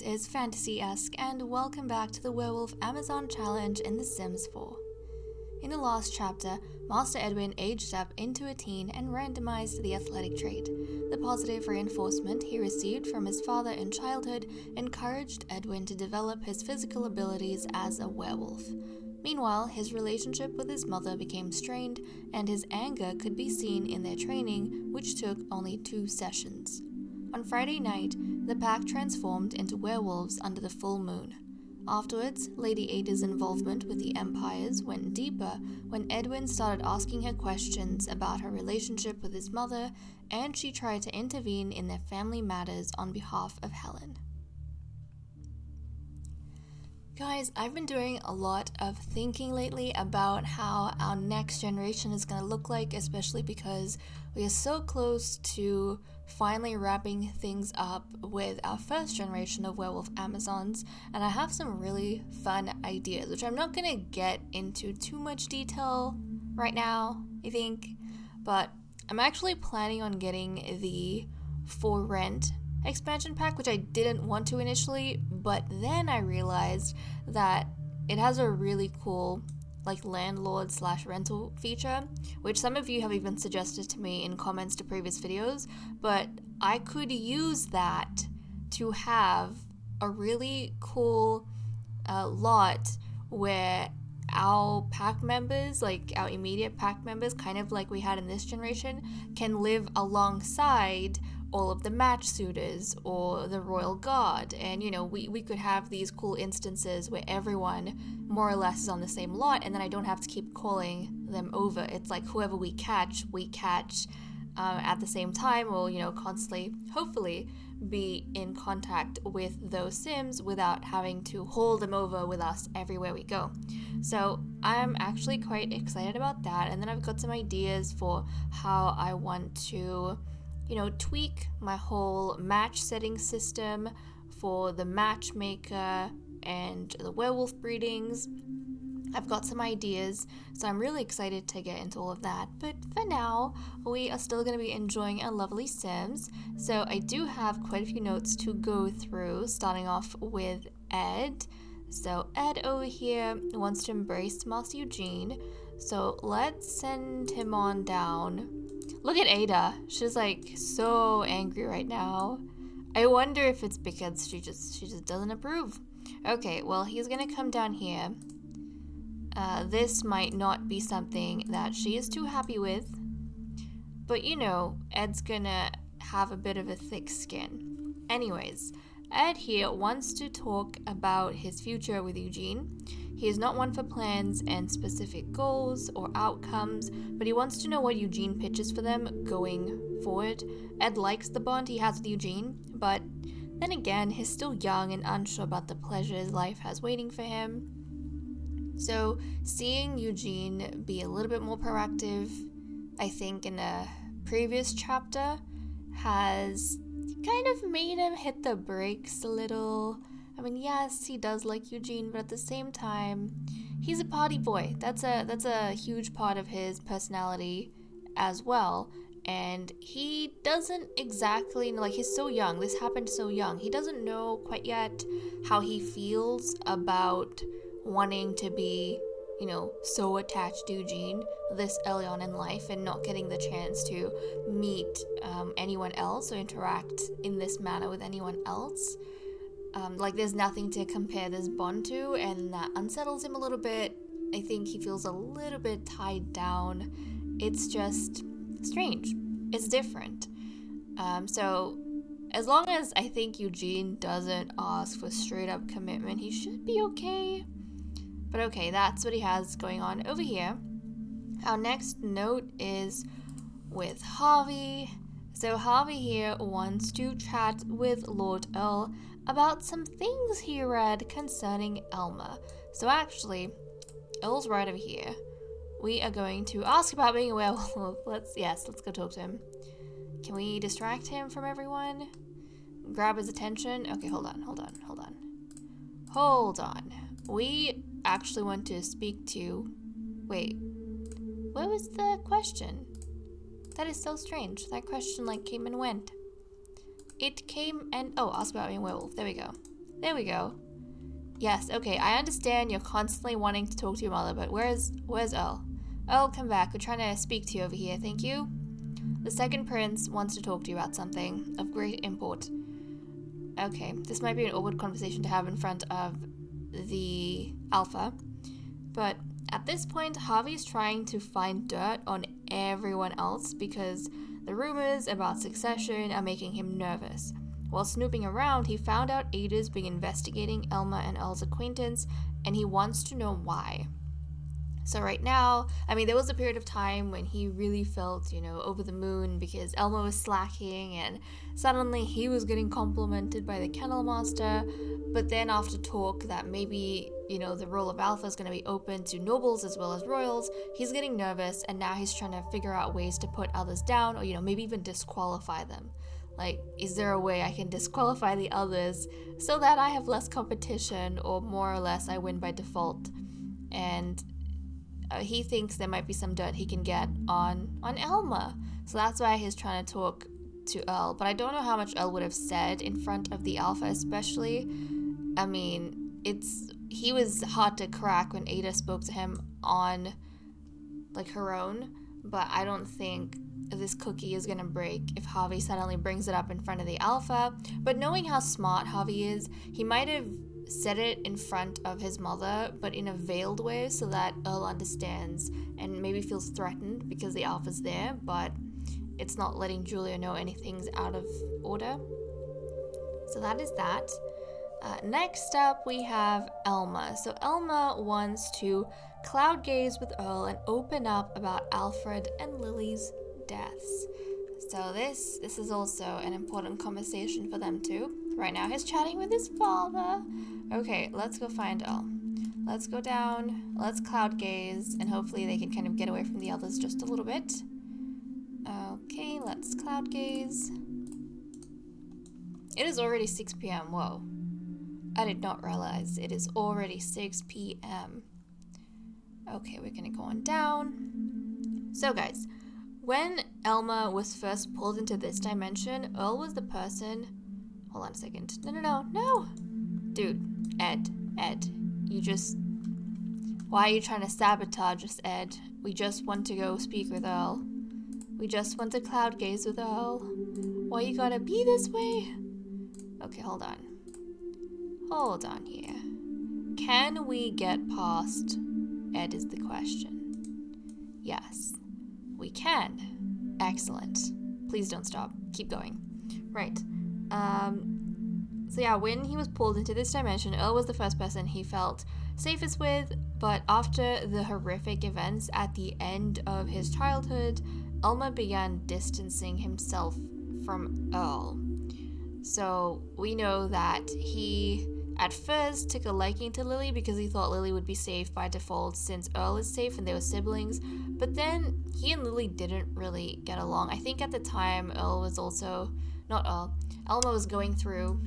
is Fantasy-esque, and welcome back to the Werewolf Amazon Challenge in The Sims 4. In the last chapter, Master Edwin aged up into a teen and randomized the athletic trait. The positive reinforcement he received from his father in childhood encouraged Edwin to develop his physical abilities as a werewolf. Meanwhile, his relationship with his mother became strained, and his anger could be seen in their training, which took only 2 sessions. On Friday night, the pack transformed into werewolves under the full moon. Afterwards, Lady Ada's involvement with the Empires went deeper when Edwin started asking her questions about her relationship with his mother, and she tried to intervene in their family matters on behalf of Helen. Guys, I've been doing a lot of thinking lately about how our next generation is going to look like, especially because we are so close to finally wrapping things up with our first generation of werewolf Amazons, and I have some really fun ideas, which I'm not going to get into too much detail right now, I think, but I'm actually planning on getting the For Rent expansion pack, which I didn't want to initially, but then I realized that it has a really cool landlord/rental feature, which some of you have even suggested to me in comments to previous videos, but I could use that to have a really cool lot where our pack members, like our immediate pack members, kind of like we had in this generation, can live alongside all of the match suitors or the royal guard, and we could have these cool instances where everyone more or less is on the same lot, and then I don't have to keep calling them over. It's like whoever we catch at the same time. We'll constantly hopefully be in contact with those Sims without having to hold them over with us everywhere we go. So I'm actually quite excited about that, and then I've got some ideas for how I want to tweak my whole match setting system for the matchmaker and the werewolf breedings. I've got some ideas, so I'm really excited to get into all of that. But for now, we are still going to be enjoying our lovely Sims. So I do have quite a few notes to go through, starting off with Ed. So Ed over here wants to embrace Master Eugene. So let's send him on down. Look at Ada. She's so angry right now. I wonder if it's because she just doesn't approve. Okay, well, he's gonna come down here. This might not be something that she is too happy with, but Ed's gonna have a bit of a thick skin. Anyways, Ed here wants to talk about his future with Eugene. He is not one for plans and specific goals or outcomes, but he wants to know what Eugene pitches for them going forward. Ed likes the bond he has with Eugene, but then again, he's still young and unsure about the pleasures life has waiting for him. So seeing Eugene be a little bit more proactive, I think in a previous chapter, has kind of made him hit the brakes a little. I mean, yes, he does like Eugene, but at the same time, he's a party boy. That's a huge part of his personality as well. And he doesn't exactly, he's so young. This happened so young. He doesn't know quite yet how he feels about wanting to be, so attached to Eugene this early on in life and not getting the chance to meet anyone else or interact in this manner with anyone else. There's nothing to compare this bond to, and that unsettles him a little bit. I think he feels a little bit tied down. It's just strange. It's different. So as long as I think Eugene doesn't ask for straight up commitment, he should be okay. But okay, that's what he has going on over here. Our next note is with Harvey. So Harvey here wants to chat with Lord Earl about some things he read concerning Elma. So actually, Earl's right over here. We are going to ask about being a werewolf. Let's go talk to him. Can we distract him from everyone? Grab his attention? Okay, hold on. We actually want to speak to... Wait, what was the question? That is so strange. That question came and went. It came and... Oh, ask about being a werewolf. There we go. There we go. Yes, okay, I understand you're constantly wanting to talk to your mother, but where's Earl? Earl, come back. We're trying to speak to you over here, thank you. The second prince wants to talk to you about something of great import. Okay, this might be an awkward conversation to have in front of the alpha, but at this point, Harvey's trying to find dirt on everyone else because the rumors about succession are making him nervous. While snooping around, he found out Ada's been investigating Elma and Earl's acquaintance, and he wants to know why. So right now, I mean, there was a period of time when he really felt, over the moon because Elma was slacking and suddenly he was getting complimented by the kennel master. But then after talk that maybe, the role of alpha is going to be open to nobles as well as royals, he's getting nervous and now he's trying to figure out ways to put others down or, maybe even disqualify them. Like, is there a way I can disqualify the others so that I have less competition or more or less I win by default? And he thinks there might be some dirt he can get on Elma. So that's why he's trying to talk to Earl. But I don't know how much Earl would have said in front of the alpha especially. I mean, he was hard to crack when Ada spoke to him on, her own. But I don't think this cookie is gonna break if Harvey suddenly brings it up in front of the alpha. But knowing how smart Harvey is, he might have said it in front of his mother, but in a veiled way so that Earl understands and maybe feels threatened because the alpha's there, but it's not letting Julia know anything's out of order. So that is that. Next up, we have Elma. So Elma wants to cloud gaze with Earl and open up about Alfred and Lily's deaths. So this is also an important conversation for them too. Right now he's chatting with his father. Okay, let's go find Earl. Let's go down, let's cloud gaze, and hopefully they can kind of get away from the others just a little bit. Okay, let's cloud gaze. It is already 6 p.m. Whoa. I did not realize it is already 6 p.m. Okay, we're gonna go on down. So guys, when Elma was first pulled into this dimension, Earl was the person... Hold on a second. No! Dude, Ed, you just... Why are you trying to sabotage us, Ed? We just want to go speak with Earl. We just want to cloud gaze with Earl. Why you gotta be this way? Okay, hold on. Hold on here. Can we get past Ed is the question. Yes, we can. Excellent. Please don't stop. Keep going. Right. So yeah, when he was pulled into this dimension, Earl was the first person he felt safest with, but after the horrific events at the end of his childhood, Elma began distancing himself from Earl. So we know that he at first took a liking to Lily because he thought Lily would be safe by default since Earl is safe and they were siblings, but then he and Lily didn't really get along. I think at the time Elma was going through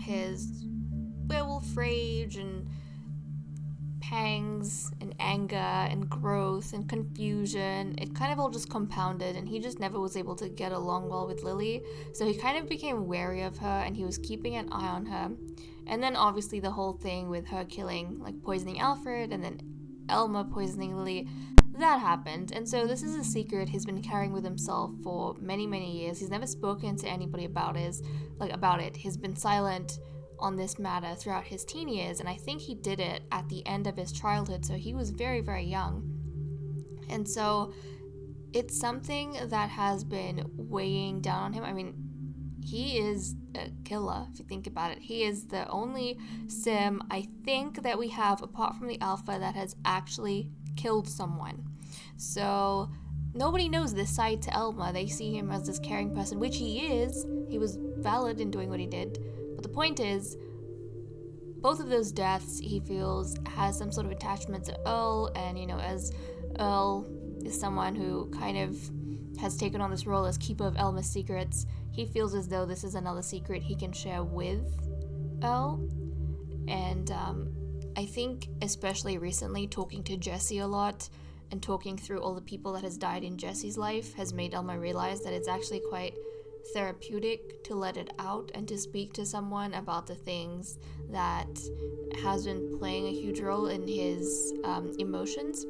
his werewolf rage and pangs and anger and growth and confusion. It kind of all just compounded and he just never was able to get along well with Lily, so he kind of became wary of her and he was keeping an eye on her. And then obviously the whole thing with her poisoning Alfred and then Elma poisoning Lily, that happened. And so this is a secret he's been carrying with himself for many, many years. He's never spoken to anybody about it. He's been silent on this matter throughout his teen years, and I think he did it at the end of his childhood, so he was very, very young. And so it's something that has been weighing down on him. I mean, he is a killer, if you think about it. He is the only sim, I think, that we have, apart from the alpha, that has actually killed someone. So nobody knows this side to Elma. They see him as this caring person, which he is. He was valid in doing what he did. But the point is, both of those deaths, he feels, has some sort of attachment to Earl, and, as Earl is someone who kind of has taken on this role as keeper of Elma's secrets, he feels as though this is another secret he can share with Earl. And I think, especially recently, talking to Jesse a lot and talking through all the people that has died in Jesse's life has made Elma realize that it's actually quite therapeutic to let it out and to speak to someone about the things that has been playing a huge role in his emotions.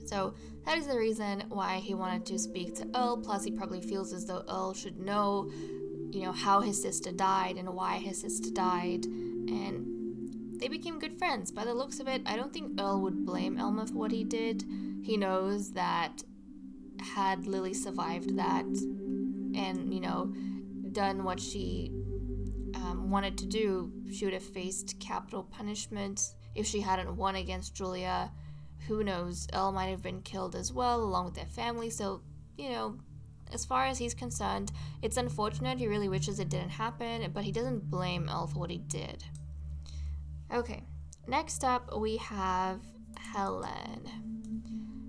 So that is the reason why he wanted to speak to Earl. Plus, he probably feels as though Earl should know, how his sister died and why his sister died. And they became good friends. By the looks of it, I don't think Earl would blame Elma for what he did. He knows that had Lily survived that and, done what she wanted to do, she would have faced capital punishment. If she hadn't won against Julia, who knows, Earl might have been killed as well, along with their family. So, as far as he's concerned, it's unfortunate. He really wishes it didn't happen, but he doesn't blame Earl for what he did. Okay, next up we have Helen.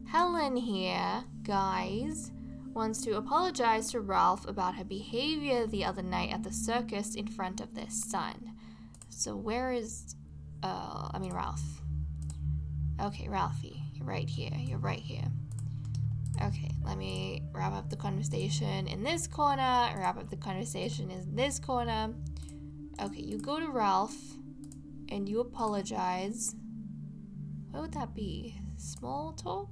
Helen here, guys, wants to apologize to Ralph about her behavior the other night at the circus in front of their son. So where is, Ralph. Okay, Ralphie, you're right here. Okay, let me wrap up the conversation in this corner, wrap up the conversation in this corner. Okay, you go to Ralph, and you apologize. What would that be? Small talk?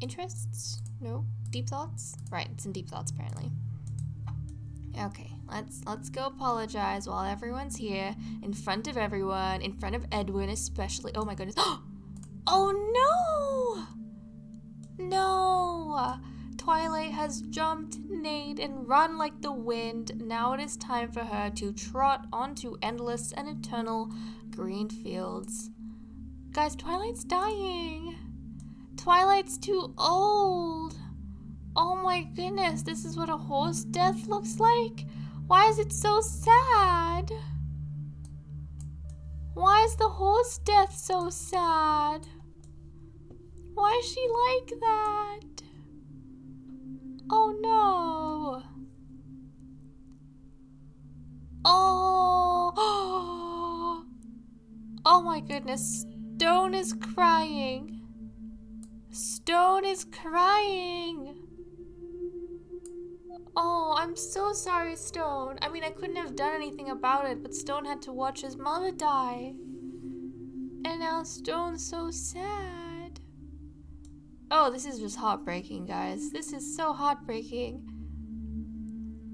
Interests? No? Deep thoughts? Right, it's in deep thoughts apparently. Okay, let's go apologize while everyone's here, in front of everyone, in front of Edwin especially. Oh my goodness. Oh no! No! Twilight has jumped, neighed, and run like the wind. Now it is time for her to trot onto endless and eternal green fields. Guys, Twilight's dying. Twilight's too old. Oh my goodness, this is what a horse death looks like? Why is it so sad? Why is the horse death so sad? Why is she like that? Oh no. Oh. Oh my goodness. Stone is crying. Stone is crying. Oh, I'm so sorry, Stone. I mean, I couldn't have done anything about it, but Stone had to watch his mother die. And now Stone's so sad. Oh, this is just heartbreaking, guys. This is so heartbreaking.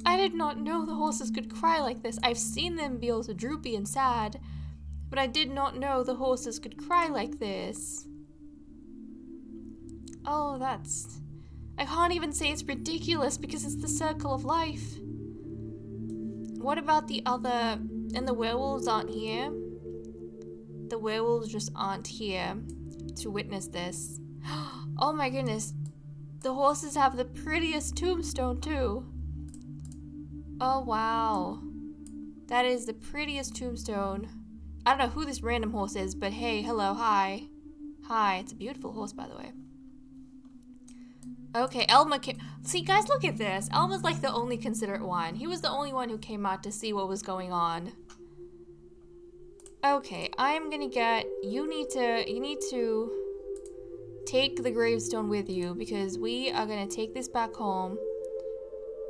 I did not know the horses could cry like this. I've seen them be also droopy and sad, but I did not know the horses could cry like this. Oh, that's... I can't even say it's ridiculous because it's the circle of life. What about the other... And the werewolves aren't here? The werewolves just aren't here to witness this. Oh my goodness. The horses have the prettiest tombstone too. Oh wow. That is the prettiest tombstone. I don't know who this random horse is, but hey, hello, hi. Hi, it's a beautiful horse, by the way. Okay, Elma came... See, guys, look at this. Elma's like the only considerate one. He was the only one who came out to see what was going on. Okay, I'm gonna get... You need to take the gravestone with you because we are gonna take this back home.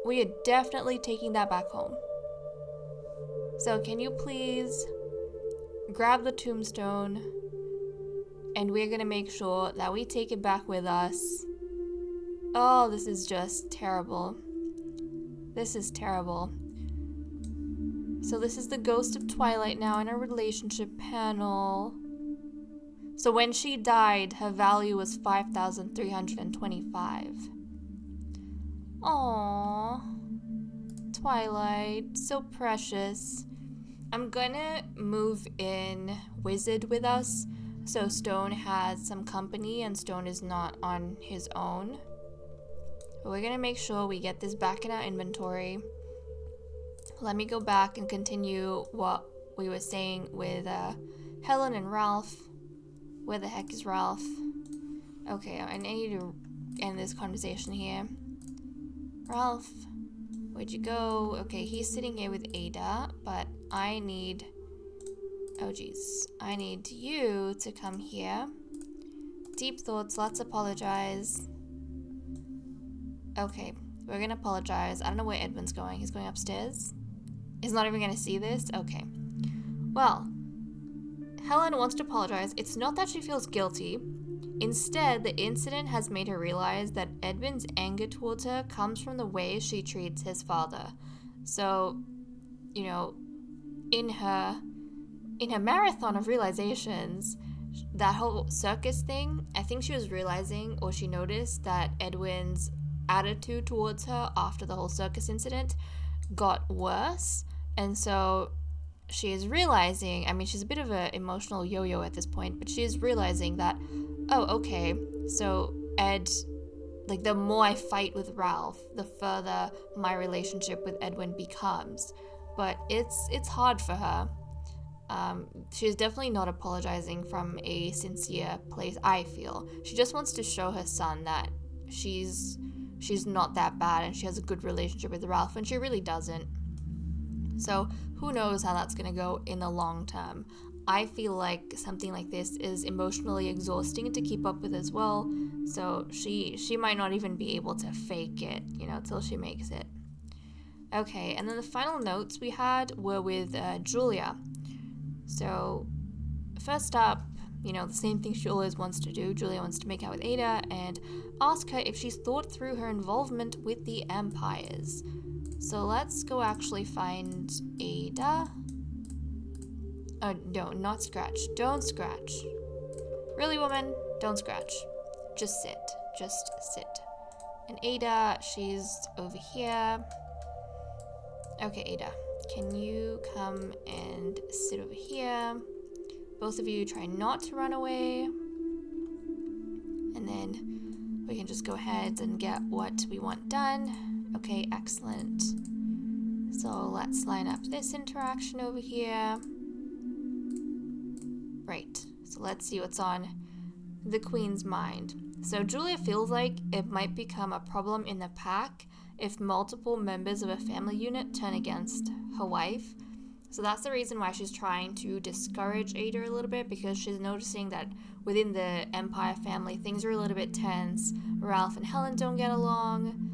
We are definitely taking that back home. So can you please grab the tombstone and we're gonna make sure that we take it back with us. Oh, this is just terrible. This is terrible. So this is the ghost of Twilight now in our relationship panel. So when she died, her value was 5,325. Aww. Twilight, so precious. I'm gonna move in Wizard with us, so Stone has some company and Stone is not on his own. But we're gonna make sure we get this back in our inventory. Let me go back and continue what we were saying with Helen and Ralph. Where the heck is Ralph? Okay, I need to end this conversation here. Ralph, where'd you go? Okay, he's sitting here with Ada, but I need... Oh, geez. I need you to come here. Deep thoughts, let's apologize. Okay, We're gonna apologize. I don't know where Edwin's going. He's going upstairs. He's not even gonna see this? Okay. Well, Helen wants to apologize. It's not that she feels guilty. Instead, the incident has made her realize that Edwin's anger towards her comes from the way she treats his father. So, you know, in her marathon of realizations, that whole circus thing, I think she was realizing, or she noticed that Edwin's attitude towards her after the whole circus incident got worse. And so she is realizing, I mean, she's a bit of an emotional yo-yo at this point, but she is realizing that, oh, okay, so Ed, like, the more I fight with Ralph, the further my relationship with Edwin becomes. But it's hard for her. She's definitely not apologizing from a sincere place, I feel. She just wants to show her son that she's not that bad and she has a good relationship with Ralph, and she really doesn't. So who knows how that's going to go in the long term. I feel like something like this is emotionally exhausting to keep up with as well, so she might not even be able to fake it, till she makes it. Okay, and then the final notes we had were with Julia. So first up, the same thing she always wants to do. Julia wants to make out with Ada and ask her if she's thought through her involvement with the Empires. So let's go actually find Ada. Oh, no, not scratch. Don't scratch. Really, woman? Don't scratch. Just sit. Just sit. And Ada, she's over here. Okay, Ada, can you come and sit over here? Both of you try not to run away. And then we can just go ahead and get what we want done. Okay, excellent. So let's line up this interaction over here. Right, so let's see what's on the Queen's mind. So Julia feels like it might become a problem in the pack if multiple members of a family unit turn against her wife. So that's the reason why she's trying to discourage Ada a little bit, because she's noticing that within the Empire family, things are a little bit tense. Ralph and Helen don't get along.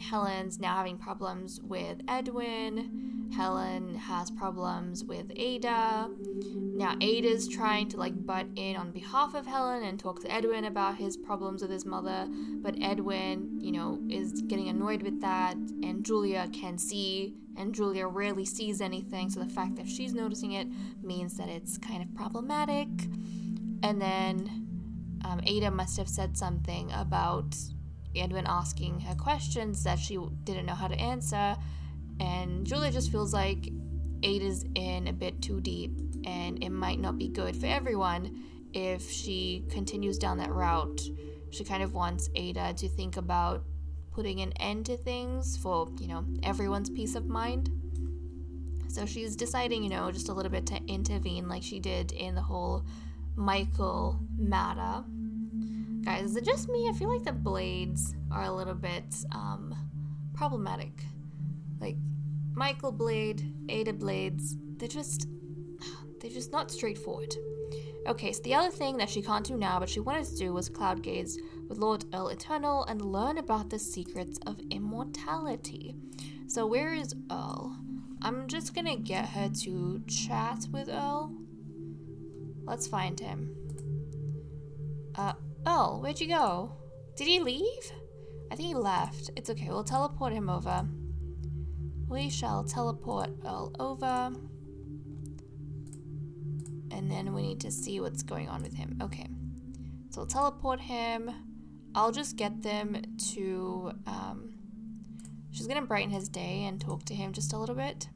Helen's now having problems with Edwin. Helen has problems with Ada. Now Ada's trying to butt in on behalf of Helen and talk to Edwin about his problems with his mother, but Edwin, is getting annoyed with that, and Julia can see, and Julia rarely sees anything, so the fact that she's noticing it means that it's kind of problematic. And then Ada must have said something about Edwin asking her questions that she didn't know how to answer, and Julia just feels like Ada's in a bit too deep, and it might not be good for everyone if she continues down that route. She kind of wants Ada to think about putting an end to things for, everyone's peace of mind. So she's deciding, just a little bit to intervene like she did in the whole Michael matter. Guys, is it just me? I feel like the blades are a little bit problematic. Like, Michael blade, Ada blades, they're just not straightforward. Okay, so the other thing that she can't do now, but she wanted to do, was cloud gaze with Lord Earl Eternal and learn about the secrets of immortality. So where is Earl? I'm just gonna get her to chat with Earl. Let's find him. Earl, where'd you go? Did he leave? I think he left. It's okay, we'll teleport him over. We shall teleport Earl over. And then we need to see what's going on with him. Okay, so we'll teleport him. I'll just get them to, she's gonna brighten his day and talk to him just a little bit.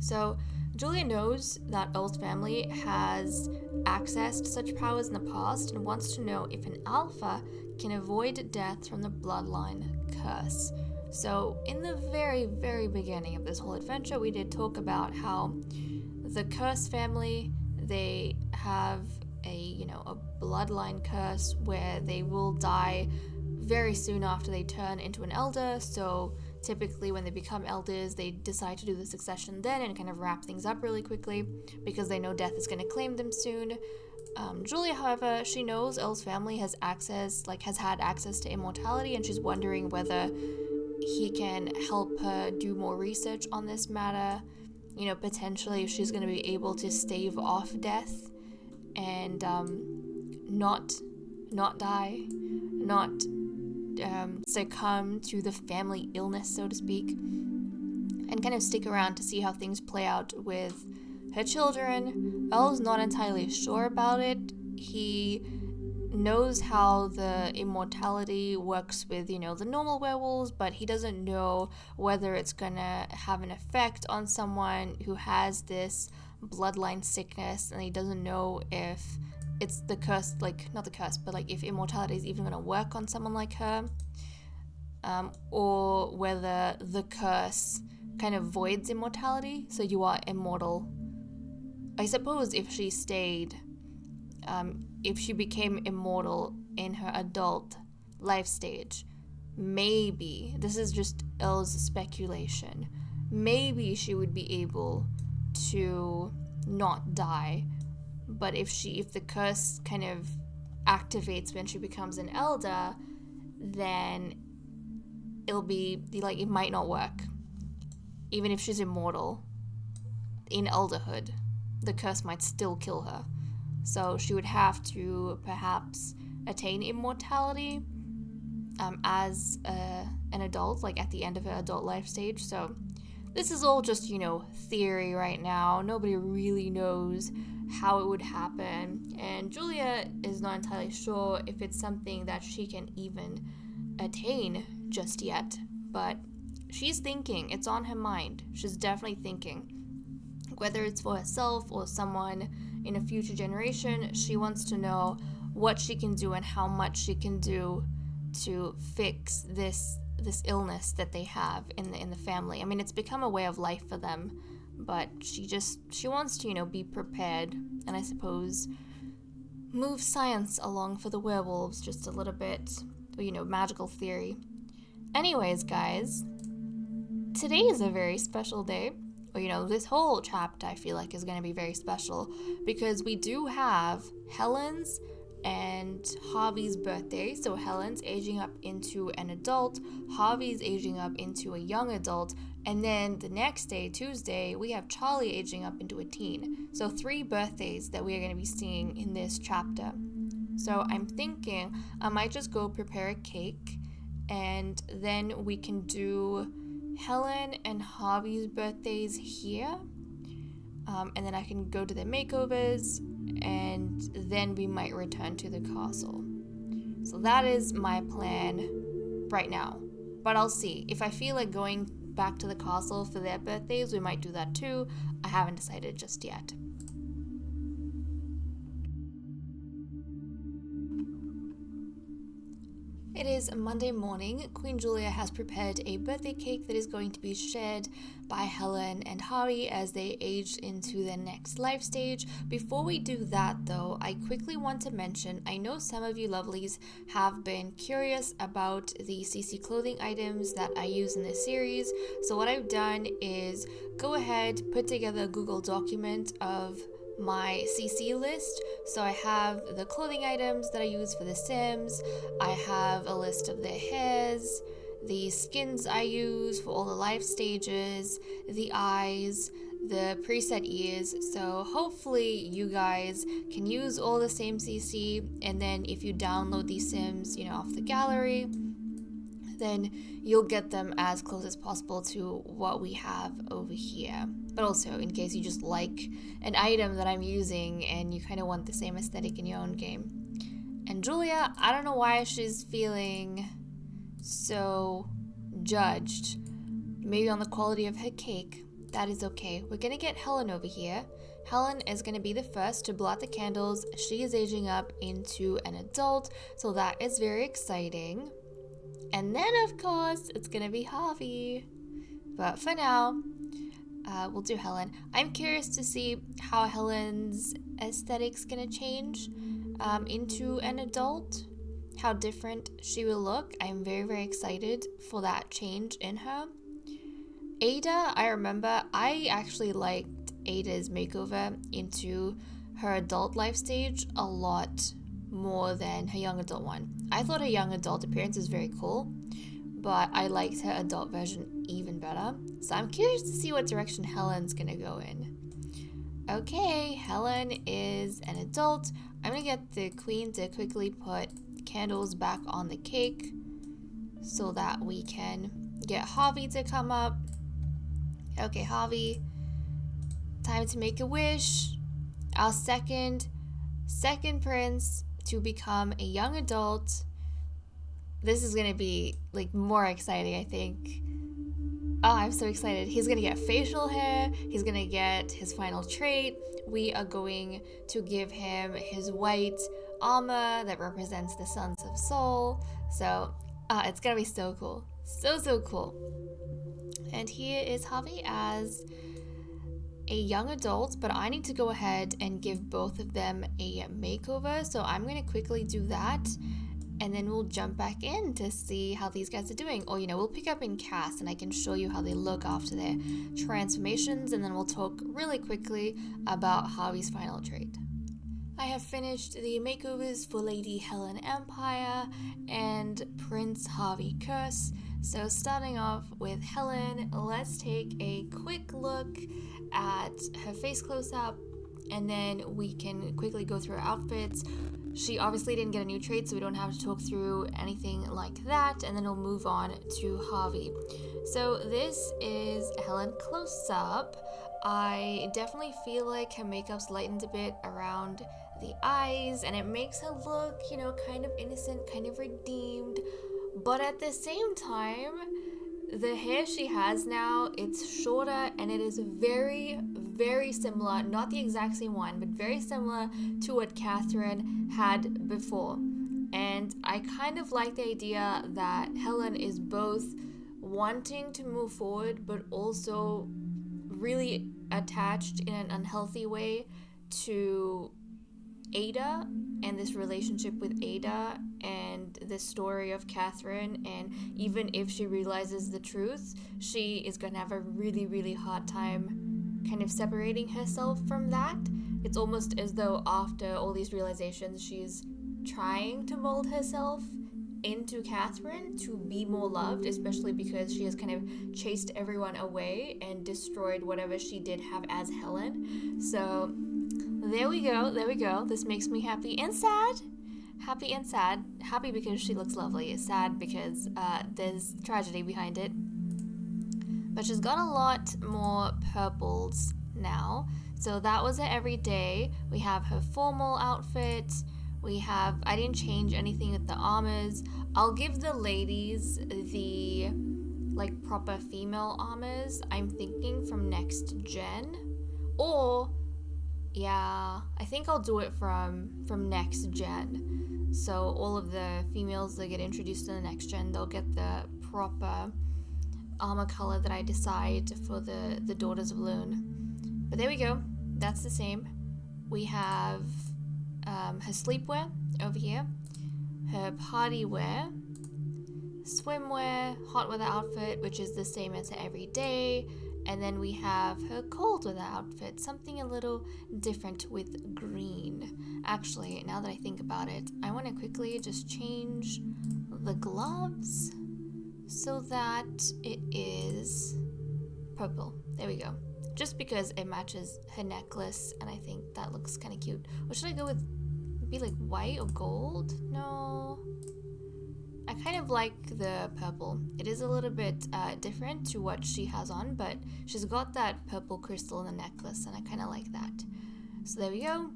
So Julia knows that Earl's family has accessed such powers in the past and wants to know if an alpha can avoid death from the bloodline curse. So in the very, very beginning of this whole adventure, we did talk about how the curse family, they have a bloodline curse where they will die very soon after they turn into an elder. So typically when they become elders, they decide to do the succession then and kind of wrap things up really quickly because they know death is going to claim them soon. Julia, however, she knows Elle's family has had access to immortality, and she's wondering whether he can help her do more research on this matter. You know, potentially if she's going to be able to stave off death and not die, not succumb to the family illness, so to speak, and kind of stick around to see how things play out with her children. Elle's not entirely sure about it. He knows how the immortality works with, the normal werewolves, but he doesn't know whether it's gonna have an effect on someone who has this bloodline sickness, and he doesn't know if it's the curse, not the curse, but if immortality is even gonna work on someone like her, or whether the curse kind of voids immortality, so you are immortal. I suppose if she stayed, if she became immortal in her adult life stage, maybe, this is just Elle's speculation, maybe she would be able to not die. But if the curse kind of activates when she becomes an elder, then it'll be it might not work. Even if she's immortal in elderhood, the curse might still kill her. So she would have to perhaps attain immortality as an adult, at the end of her adult life stage. So this is all just, theory right now. Nobody really knows how it would happen. And Julia is not entirely sure if it's something that she can even attain just yet. But she's thinking. It's on her mind. She's definitely thinking. Whether it's for herself or someone in a future generation, she wants to know what she can do and how much she can do to fix this illness that they have in the family. I mean, it's become a way of life for them, but she wants to, be prepared, and I suppose move science along for the werewolves just a little bit, magical theory. Anyways, guys, today is a very special day. This whole chapter I feel like is going to be very special because we do have Helen's and Harvey's birthday. So Helen's aging up into an adult, Harvey's aging up into a young adult, and then the next day, Tuesday, we have Charlie aging up into a teen. So 3 birthdays that we are going to be seeing in this chapter. So I'm thinking I might just go prepare a cake, and then we can do Helen and Harvey's birthdays here, and then I can go to their makeovers, and then we might return to the castle. So that is my plan right now, but I'll see. If I feel like going back to the castle for their birthdays, we might do that too. I haven't decided just yet. It is Monday morning. Queen Julia has prepared a birthday cake that is going to be shared by Helen and Harvey as they age into their next life stage. Before we do that though, I quickly want to mention, I know some of you lovelies have been curious about the CC clothing items that I use in this series. So what I've done is go ahead, put together a Google document of my CC list. So I have the clothing items that I use for The Sims. I have a list of their hairs, the skins I use for all the life stages, the eyes, the preset ears. So hopefully you guys can use all the same CC, and then if you download these Sims, off the gallery, then you'll get them as close as possible to what we have over here. But also, in case you just like an item that I'm using and you kind of want the same aesthetic in your own game. And Julia, I don't know why she's feeling so judged. Maybe on the quality of her cake. That is okay. We're gonna get Helen over here. Helen is going to be the first to blow out the candles. She is aging up into an adult, so that is very exciting. And then, of course, it's going to be Harvey. But for now, we'll do Helen. I'm curious to see how Helen's aesthetic's going to change into an adult, how different she will look. I'm very, very excited for that change in her. Ada, I remember I actually liked Ada's makeover into her adult life stage a lot more than her young adult one. I thought her young adult appearance was very cool, but I liked her adult version even better. So I'm curious to see what direction Helen's gonna go in. Okay, Helen is an adult. I'm gonna get the queen to quickly put candles back on the cake so that we can get Javi to come up. Okay, Javi, time to make a wish. Our second prince to become a young adult. This is gonna be like more exciting, I think. Oh, I'm so excited. He's gonna get facial hair. He's gonna get his final trait. We are going to give him his white armor that represents the Sons of Soul. So it's gonna be so cool. So cool. And here is Javi as a young adult, but I need to go ahead and give both of them a makeover. So I'm gonna quickly do that, and then we'll jump back in to see how these guys are doing. Or, we'll pick up in cast and I can show you how they look after their transformations, and then we'll talk really quickly about Javi's final trait. I have finished the makeovers for Lady Helen Empire and Prince Javi Curse. So starting off with Helen, let's take a quick look at her face close-up, and then we can quickly go through her outfits. She obviously didn't get a new trait, so we don't have to talk through anything like that, and then we'll move on to Javi. So this is Helen close up. I definitely feel like her makeup's lightened a bit around the eyes, and it makes her look, kind of innocent, kind of redeemed. But at the same time, the hair she has now, it's shorter, and it is very, very similar, not the exact same one, but very similar to what Catherine had before. And I kind of like the idea that Helen is both wanting to move forward, but also really attached in an unhealthy way to Ada and this relationship with Ada and the story of Catherine. And even if she realizes the truth, she is going to have a really, really hard time kind of separating herself from that. It's almost as though after all these realizations, she's trying to mold herself into Catherine to be more loved, especially because she has kind of chased everyone away and destroyed whatever she did have as Helen. So there we go. This makes me happy and sad. Happy because she looks lovely. Sad because there's tragedy behind it. But she's got a lot more purples now. So that was her everyday. We have her formal outfit. I didn't change anything with the armors. I'll give the ladies the proper female armors, I'm thinking, from next gen. Or yeah, I think I'll do it from next gen. So all of the females that get introduced to the next gen, they'll get the proper armor color that I decide for the Daughters of Lune. But there we go. That's the same. We have her sleepwear over here, her party wear, swimwear, hot weather outfit, which is the same as her everyday, and then we have her cold weather outfit, something a little different with green. Actually, now that I think about it, I want to quickly just change the gloves so that it is purple. There we go. Just because it matches her necklace, and I think that looks kind of cute. Or should I go with, be like white or gold? No. I kind of like the purple. It is a little bit different to what she has on, but she's got that purple crystal in the necklace, and I kind of like that. So there we go.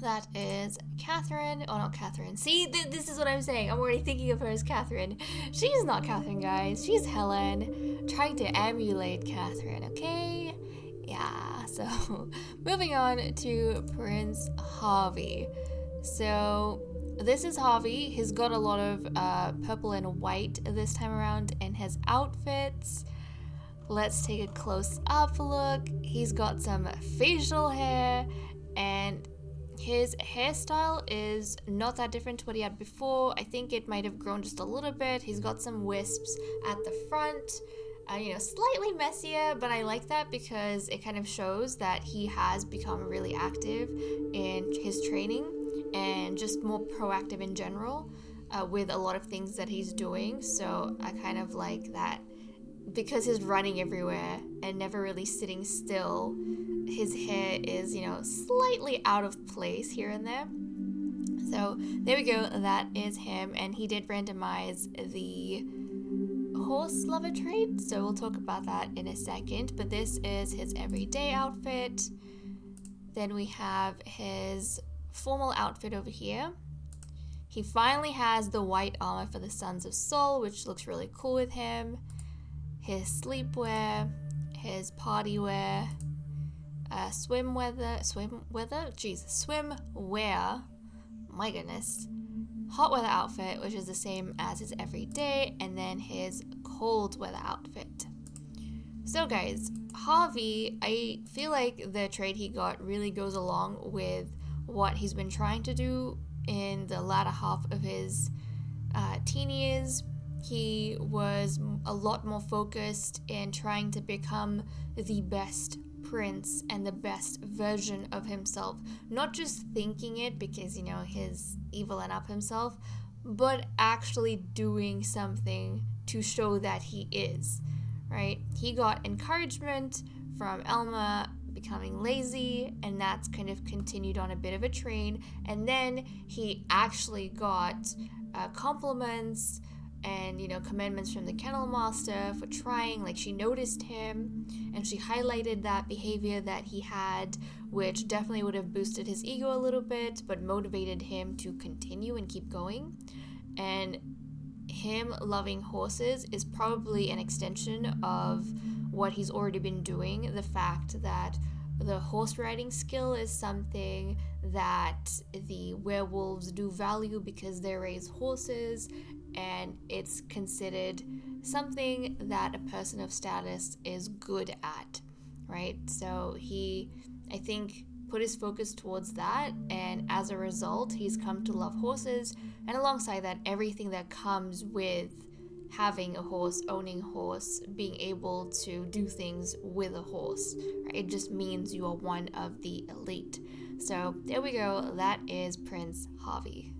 That is Catherine. Oh, not Catherine. See, this is what I'm saying. I'm already thinking of her as Catherine. She's not Catherine, guys. She's Helen, trying to emulate Catherine, okay? Yeah, so moving on to Prince Javi. So this is Javi. He's got a lot of purple and white this time around in his outfits. Let's take a close-up look. He's got some facial hair, and his hairstyle is not that different to what he had before. I think it might have grown just a little bit. He's got some wisps at the front. Slightly messier, but I like that because it kind of shows that he has become really active in his training and just more proactive in general with a lot of things that he's doing. So I kind of like that because he's running everywhere and never really sitting still. His hair is, slightly out of place here and there. So there we go, that is him, and he did randomize the horse lover trait, so we'll talk about that in a second. But this is his everyday outfit. Then we have his formal outfit over here. He finally has the white armor for the Sons of Sol, which looks really cool with him. His sleepwear, his party wear, swimwear, my goodness, hot weather outfit, which is the same as his everyday, and then his cold weather outfit. So guys, Harvey, I feel like the trade he got really goes along with what he's been trying to do in the latter half of his teen years. He was a lot more focused in trying to become the best prince and the best version of himself, not just thinking it because he's evil enough himself, but actually doing something to show that he is, right? He got encouragement from Elma becoming lazy, and that's kind of continued on a bit of a train, and then he actually got compliments and commandments from the kennel master for trying. Like, she noticed him and she highlighted that behavior that he had, which definitely would have boosted his ego a little bit but motivated him to continue and keep going. And him loving horses is probably an extension of what he's already been doing. The fact that the horse riding skill is something that the werewolves do value because they raise horses, and it's considered something that a person of status is good at, right? So he, I think, put his focus towards that, and as a result, he's come to love horses, and alongside that, everything that comes with having a horse, owning a horse, being able to do things with a horse, right? It just means you are one of the elite. So there we go, that is Prince Harvey.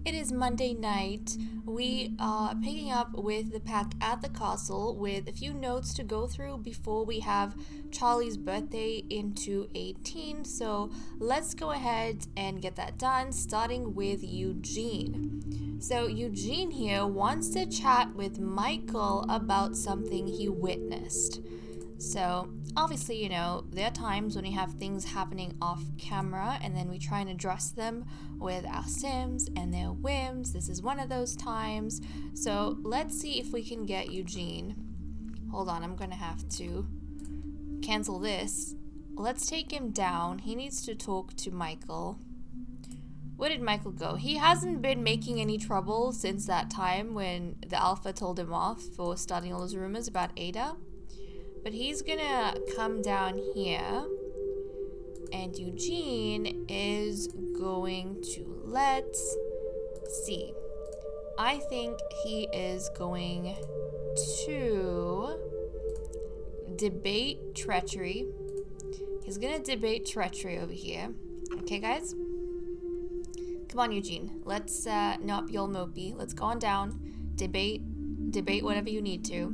It is Monday night. We are picking up with the pack at the castle with a few notes to go through before we have Charlie's birthday into 18. So let's go ahead and get that done, starting with Eugene. So Eugene here wants to chat with Michael about something he witnessed. So obviously, there are times when we have things happening off camera and then we try and address them with our sims and their whims. This is one of those times. So let's see if we can get Eugene. Hold on, I'm gonna have to cancel this. Let's take him down. He needs to talk to Michael. Where did Michael go? He hasn't been making any trouble since that time when the alpha told him off for starting all those rumors about Ada. But he's gonna come down here, and Eugene is going to, let's see. I think he is going to debate treachery. He's gonna debate treachery over here. Okay, guys? Come on, Eugene. Let's not be all mopey. Let's go on down. Debate whatever you need to.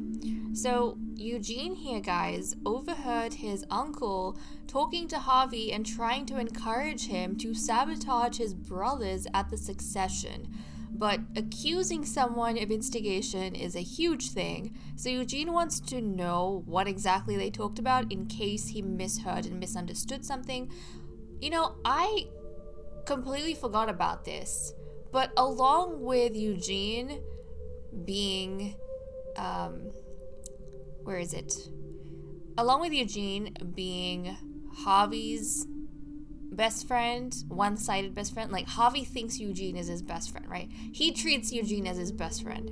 So Eugene here, guys, overheard his uncle talking to Harvey and trying to encourage him to sabotage his brothers at the succession. But accusing someone of instigation is a huge thing, so Eugene wants to know what exactly they talked about in case he misheard and misunderstood something. I completely forgot about this, but along with Eugene being along with Eugene being Harvey's best friend, one-sided best friend, like Harvey thinks Eugene is his best friend, right? He treats Eugene as his best friend.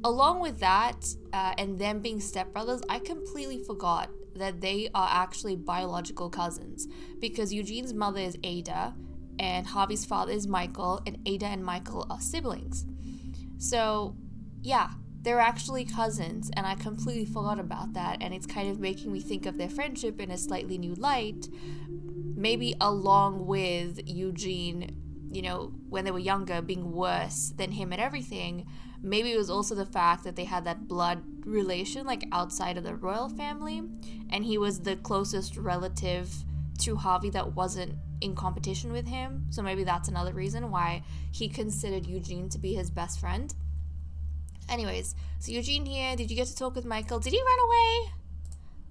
Along with that, and them being stepbrothers, I completely forgot that they are actually biological cousins, because Eugene's mother is Ada, and Harvey's father is Michael, and Ada and Michael are siblings. So, yeah, they're actually cousins, and I completely forgot about that, and it's kind of making me think of their friendship in a slightly new light, maybe along with Eugene, you know, when they were younger, being worse than him at everything. Maybe it was also the fact that they had that blood relation, like, outside of the royal family, and he was the closest relative to Harvey that wasn't in competition with him. So maybe that's another reason why he considered Eugene to be his best friend. Anyways, so Eugene here, did you get to talk with Michael? Did he run away?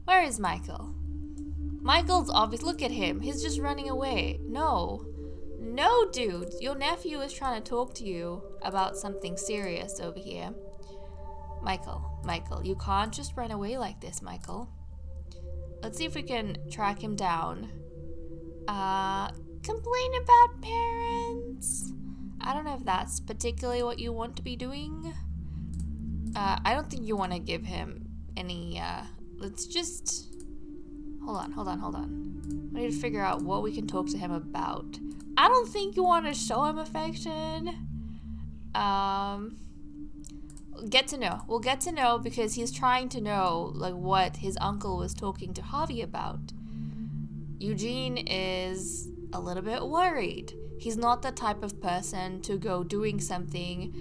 Where is Michael? Michael's obvious, look at him, he's just running away. No, dude, your nephew is trying to talk to you about something serious over here. Michael, you can't just run away like this, Michael. Let's see if we can track him down. Complain about parents? I don't know if that's particularly what you want to be doing. I don't think you want to give him any, let's just... Hold on. We need to figure out what we can talk to him about. I don't think you want to show him affection. Get to know. We'll get to know because he's trying to know, like, what his uncle was talking to Harvey about. Eugene is a little bit worried. He's not the type of person to go doing something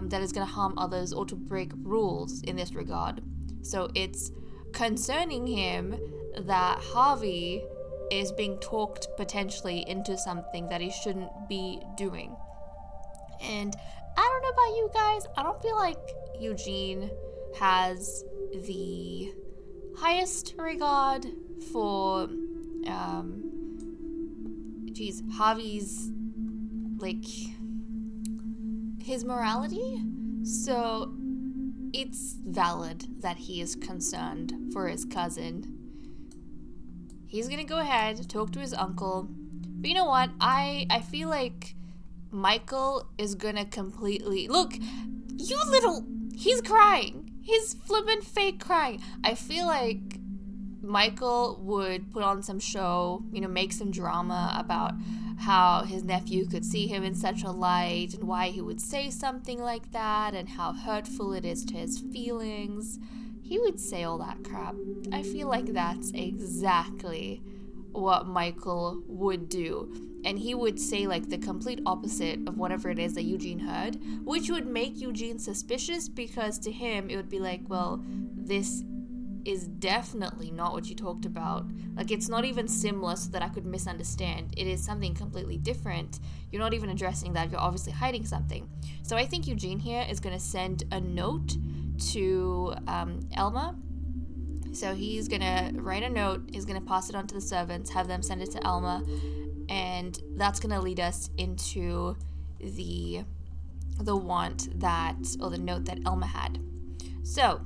that is going to harm others or to break rules in this regard. So it's concerning him that Harvey is being talked potentially into something that he shouldn't be doing. And I don't know about you guys, I don't feel like Eugene has the highest regard for Harvey's, like, his morality. So it's valid that he is concerned for his cousin. He's gonna go ahead, talk to his uncle. But you know what? I feel like Michael is gonna completely... Look, he's crying. He's flippin' fake crying. I feel like Michael would put on some show, you know, make some drama about how his nephew could see him in such a light and why he would say something like that and how hurtful it is to his feelings. He would say all that crap. I feel like that's exactly what Michael would do. And he would say, like, the complete opposite of whatever it is that Eugene heard, which would make Eugene suspicious because to him it would be like, well, this is definitely not what you talked about. Like, it's not even similar so that I could misunderstand. It is something completely different. You're not even addressing that. You're obviously hiding something. So I think Eugene here is going to send a note to Elma. So he's going to write a note, he's going to pass it on to the servants, have them send it to Elma, and that's going to lead us into the want that, or the note that Elma had. So,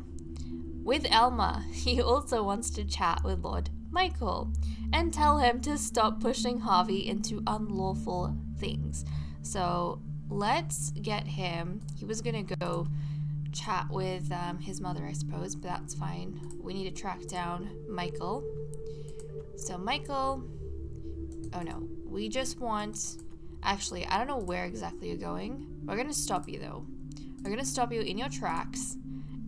with Elma, he also wants to chat with Lord Michael and tell him to stop pushing Harvey into unlawful things. So, let's get him. He was going to go chat with his mother, I suppose, but that's fine. We need to track down Michael. So Michael, oh no, we just want, actually, I don't know where exactly you're going. We're gonna stop you though. We're gonna stop you in your tracks,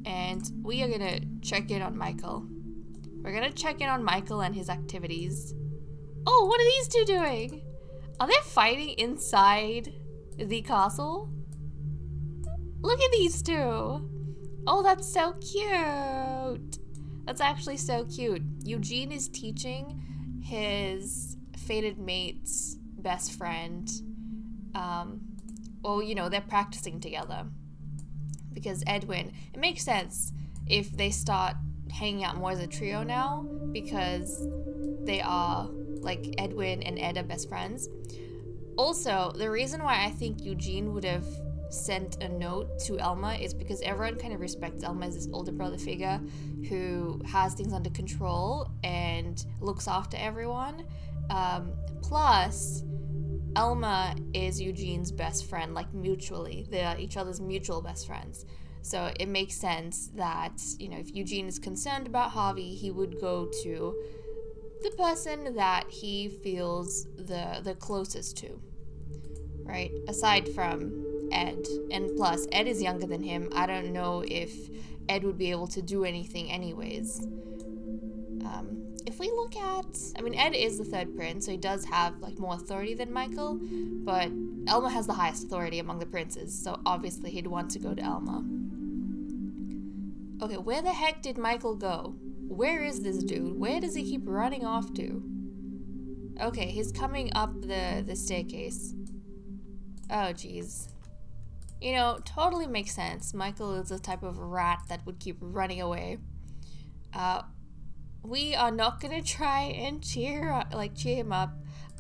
and we are gonna check in on Michael. We're gonna check in on Michael and his activities. Oh, what are these two doing? Are they fighting inside the castle? Look at these two. Oh, that's so cute. That's actually so cute. Eugene is teaching his fated mate's best friend. Well, you know, they're practicing together. Because Edwin, it makes sense if they start hanging out more as a trio now, because they are, like, Edwin and Ed are best friends. Also, the reason why I think Eugene would have sent a note to Elma is because everyone kind of respects Elma as this older brother figure who has things under control and looks after everyone. Plus, Elma is Eugene's best friend, like, mutually. They are each other's mutual best friends. So it makes sense that, you know, if Eugene is concerned about Harvey, he would go to the person that he feels the closest to. right? Aside from Ed. And plus, Ed is younger than him. I don't know if Ed would be able to do anything anyways. If we look at... I mean, Ed is the third prince, so he does have, like, more authority than Michael, but Elma has the highest authority among the princes, so obviously he'd want to go to Elma. Okay, where the heck did Michael go? Where is this dude? Where does he keep running off to? Okay, he's coming up the staircase. Oh, jeez. You know, totally makes sense. Michael is the type of rat that would keep running away. We are not gonna try and cheer him up.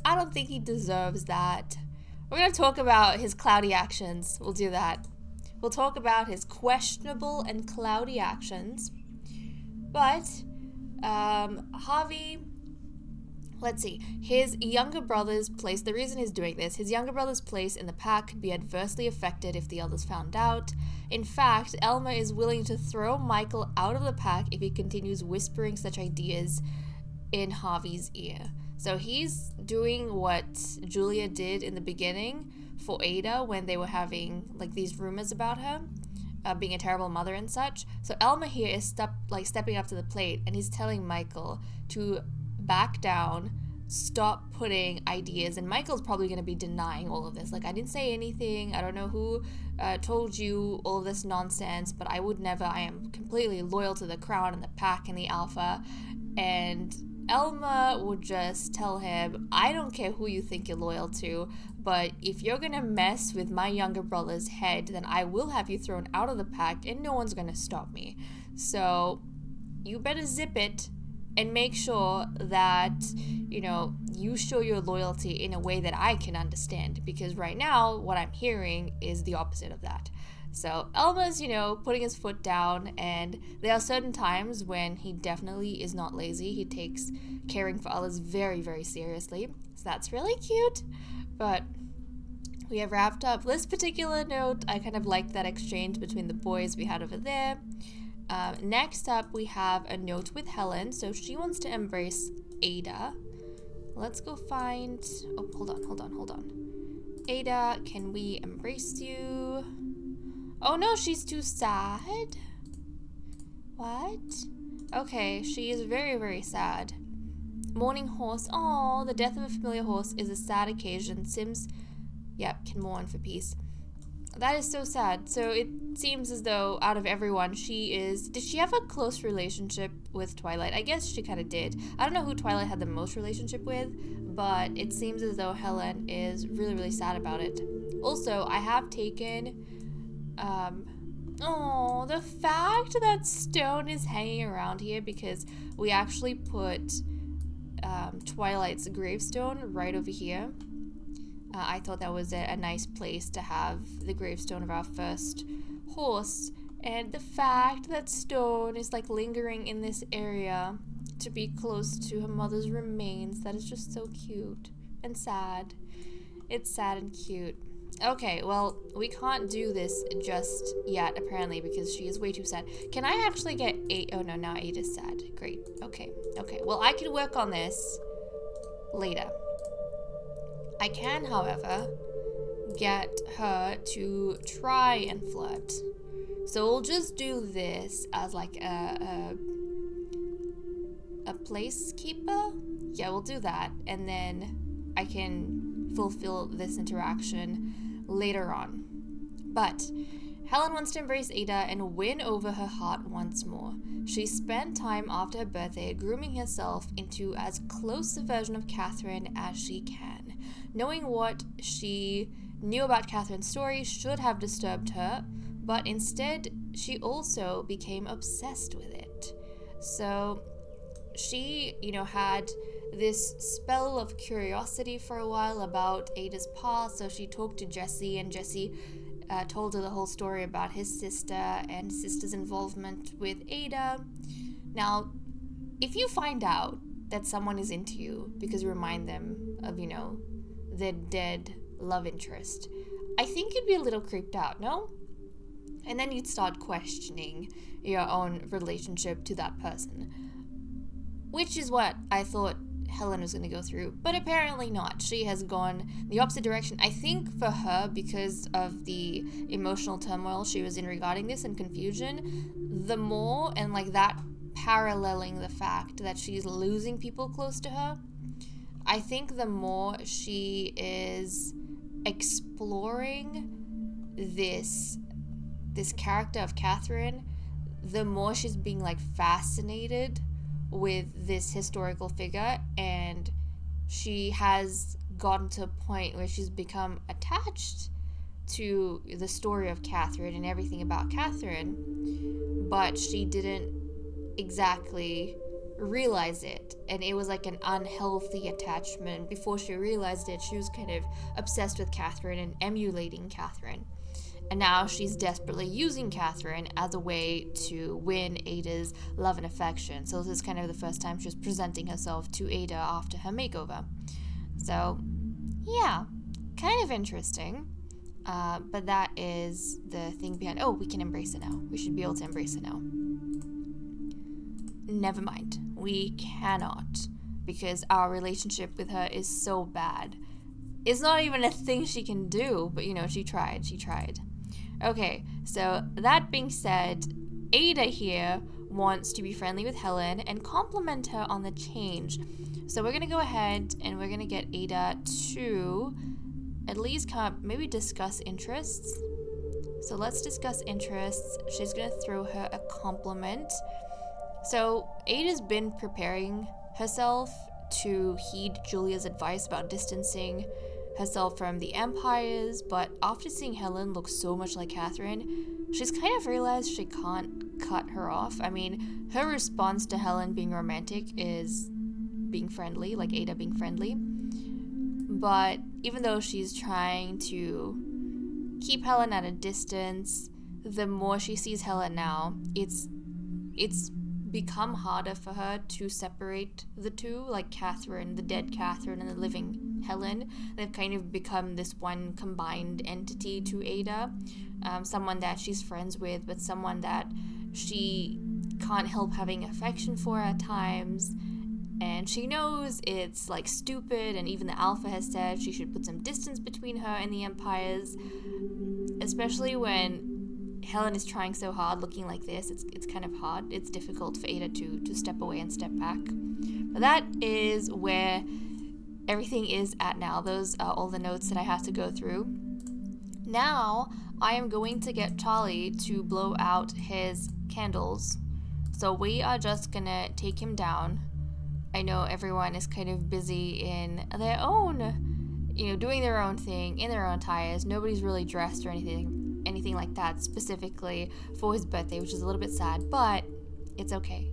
I don't think he deserves that. We're gonna talk about his cloudy actions. We'll do that. We'll talk about his questionable and cloudy actions. But, Harvey... Let's see, his younger brother's place, the reason he's doing this, his younger brother's place in the pack could be adversely affected if the others found out. In fact, Elma is willing to throw Michael out of the pack if he continues whispering such ideas in Harvey's ear. So he's doing what Julia did in the beginning for Ada when they were having like these rumors about her. Being a terrible mother and such. So Elma here is stepping up to the plate, and he's telling Michael to back down, stop putting ideas, and Michael's probably going to be denying all of this. Like, I didn't say anything, I don't know who told you all of this nonsense, but I would never, I am completely loyal to the crown and the pack and the alpha. And Elma would just tell him, I don't care who you think you're loyal to, but if you're gonna mess with my younger brother's head, then I will have you thrown out of the pack and no one's gonna stop me. So you better zip it and make sure that, you know, you show your loyalty in a way that I can understand, because right now what I'm hearing is the opposite of that. So Elma's, you know, putting his foot down, and there are certain times when he definitely is not lazy. He takes caring for others very, very seriously. So that's really cute. But we have wrapped up this particular note. I kind of liked that exchange between the boys we had over there. Next up, we have a note with Helen. So she wants to embrace Ada. Let's go find... Oh, hold on. Ada, can we embrace you? Oh no, she's too sad. What? Okay, she is very, very sad. Mourning horse. Oh, the death of a familiar horse is a sad occasion. Sims, yep, can mourn for peace. That is so sad. So it seems as though out of everyone, she is... Did she have a close relationship with Twilight? I guess she kind of did. I don't know who Twilight had the most relationship with, but it seems as though Helen is really, really sad about it. Also, I have taken... Oh, the fact that stone is hanging around here, because we actually put Twilight's gravestone right over here. I thought that was a nice place to have the gravestone of our first horse, and the fact that stone is like lingering in this area to be close to her mother's remains, that is just so cute and sad. It's sad and cute. Okay, well, we can't do this just yet, apparently, because she is way too sad. Can I actually get 8? Oh, no, now 8 is sad. Great. Okay. Well, I can work on this later. I can, however, get her to try and flirt. So we'll just do this as, like, a placekeeper? Yeah, we'll do that. And then I can fulfill this interaction later on. But Helen wants to embrace Ada and win over her heart once more. She spent time after her birthday grooming herself into as close a version of Catherine as she can. Knowing what she knew about Catherine's story should have disturbed her, but instead she also became obsessed with it. So she, you know, had this spell of curiosity for a while about Ada's past, so she talked to Jesse, and Jesse told her the whole story about his sister and sister's involvement with Ada. Now, if you find out that someone is into you because you remind them of, you know, their dead love interest, I think you'd be a little creeped out, no? And then you'd start questioning your own relationship to that person, which is what I thought Helen was going to go through, but apparently not. She has gone the opposite direction. I think for her, because of the emotional turmoil she was in regarding this and confusion, the more, and like that paralleling the fact that she's losing people close to her, I think the more she is exploring this character of Catherine, the more she's being like fascinated with this historical figure, and she has gotten to a point where she's become attached to the story of Catherine and everything about Catherine, but she didn't exactly realize it, and it was like an unhealthy attachment. Before she realized it, she was kind of obsessed with Catherine and emulating Catherine. And now she's desperately using Catherine as a way to win Ada's love and affection. So this is kind of the first time she's presenting herself to Ada after her makeover. So, yeah, kind of interesting. But that is the thing behind... Oh, we can embrace it now. We should be able to embrace it now. Never mind. We cannot. Because our relationship with her is so bad. It's not even a thing she can do, but, you know, she tried. Okay, so that being said, Ada here wants to be friendly with Helen and compliment her on the change. So we're going to go ahead and we're going to get Ada to at least maybe discuss interests. So let's discuss interests. She's going to throw her a compliment. So Ada's been preparing herself to heed Julia's advice about distancing herself from the empires, but after seeing Helen look so much like Catherine, she's kind of realized she can't cut her off. I mean, her response to Helen being romantic is being friendly, like Ada being friendly. But even though she's trying to keep Helen at a distance, the more she sees Helen now, it's become harder for her to separate the two, like Catherine, the dead Catherine, and the living Helen. They've kind of become this one combined entity to Ada, someone that she's friends with, but someone that she can't help having affection for at times, and she knows it's like stupid, and even the Alpha has said she should put some distance between her and the empires, especially when Helen is trying so hard looking like this. It's kind of hard. It's difficult for Ada to step away and step back. But that is where everything is at now. Those are all the notes that I have to go through. Now, I am going to get Charlie to blow out his candles. So we are just gonna take him down. I know everyone is kind of busy in their own, doing their own thing, in their own attires. Nobody's really dressed or anything like that specifically for his birthday, which is a little bit sad, but it's okay.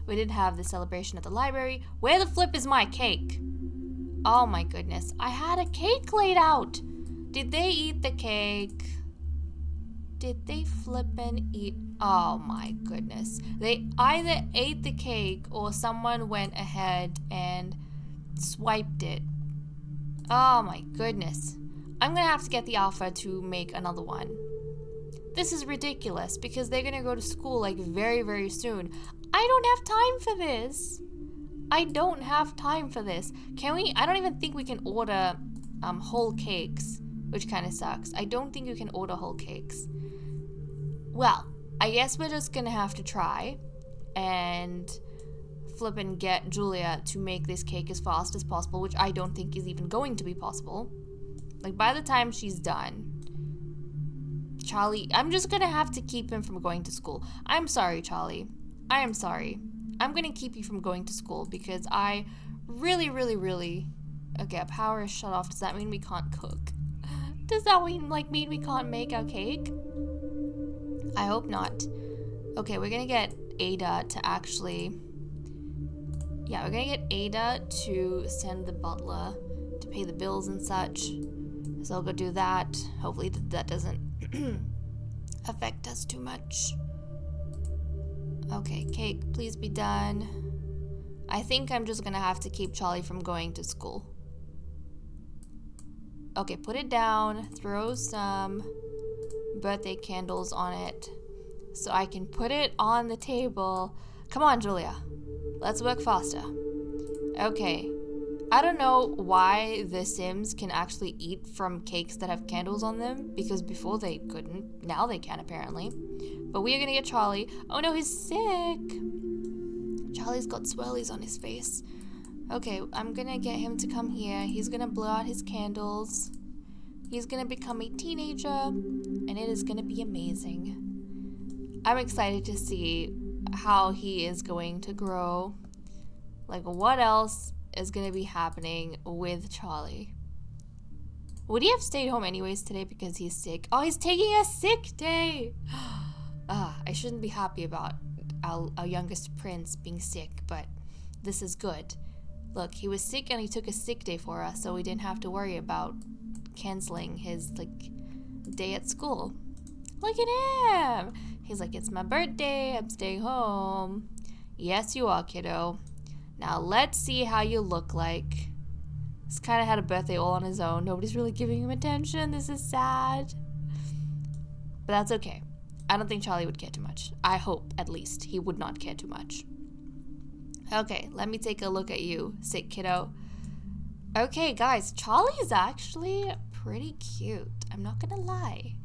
We did have the celebration at the library. Where the flip is my cake? Oh my goodness, I had a cake laid out. Did they eat the cake? Did they flip and eat? Oh my goodness. They either ate the cake or someone went ahead and swiped it. Oh my goodness. I'm gonna have to get the Alpha to make another one. This is ridiculous because they're gonna go to school like very, very soon. I don't have time for this. I don't have time for this. Can we? I don't even think we can order whole cakes, which kind of sucks. I don't think you can order whole cakes. Well, I guess we're just gonna have to try and flip and get Julia to make this cake as fast as possible, which I don't think is even going to be possible. Like, by the time she's done, Charlie, I'm just gonna have to keep him from going to school. I'm sorry, Charlie. I am sorry. I'm gonna keep you from going to school because I really... Okay, power is shut off. Does that mean we can't cook? Does that mean we can't make our cake? I hope not. Okay, we're gonna get Ada to actually... Yeah, we're gonna get Ada to send the butler to pay the bills and such. So I'll go do that. Hopefully that doesn't affect us too much. Okay, cake, please be done. I think I'm just gonna have to keep Charlie from going to school. Okay, put it down. Throw some birthday candles on it so I can put it on the table. Come on, Julia. Let's work faster. Okay. I don't know why the Sims can actually eat from cakes that have candles on them, because before they couldn't. Now they can, apparently. But we are gonna get Charlie. Oh no, he's sick. Charlie's got swirlies on his face. Okay, I'm gonna get him to come here. He's gonna blow out his candles. He's gonna become a teenager, and it is gonna be amazing. I'm excited to see how he is going to grow. Like, what else is gonna be happening with Charlie? Would he have stayed home anyways today because he's sick? Oh, he's taking a sick day! I shouldn't be happy about our youngest prince being sick, but this is good. Look, he was sick and he took a sick day for us, so we didn't have to worry about canceling his, day at school. Look at him! He's like, it's my birthday, I'm staying home. Yes, you are, kiddo. Now let's see how you look like. He's kind of had a birthday all on his own. Nobody's really giving him attention. This is sad. But that's okay. I don't think Charlie would care too much. I hope, at least, he would not care too much. Okay, let me take a look at you, sick kiddo. Okay, guys, Charlie is actually pretty cute. I'm not gonna lie.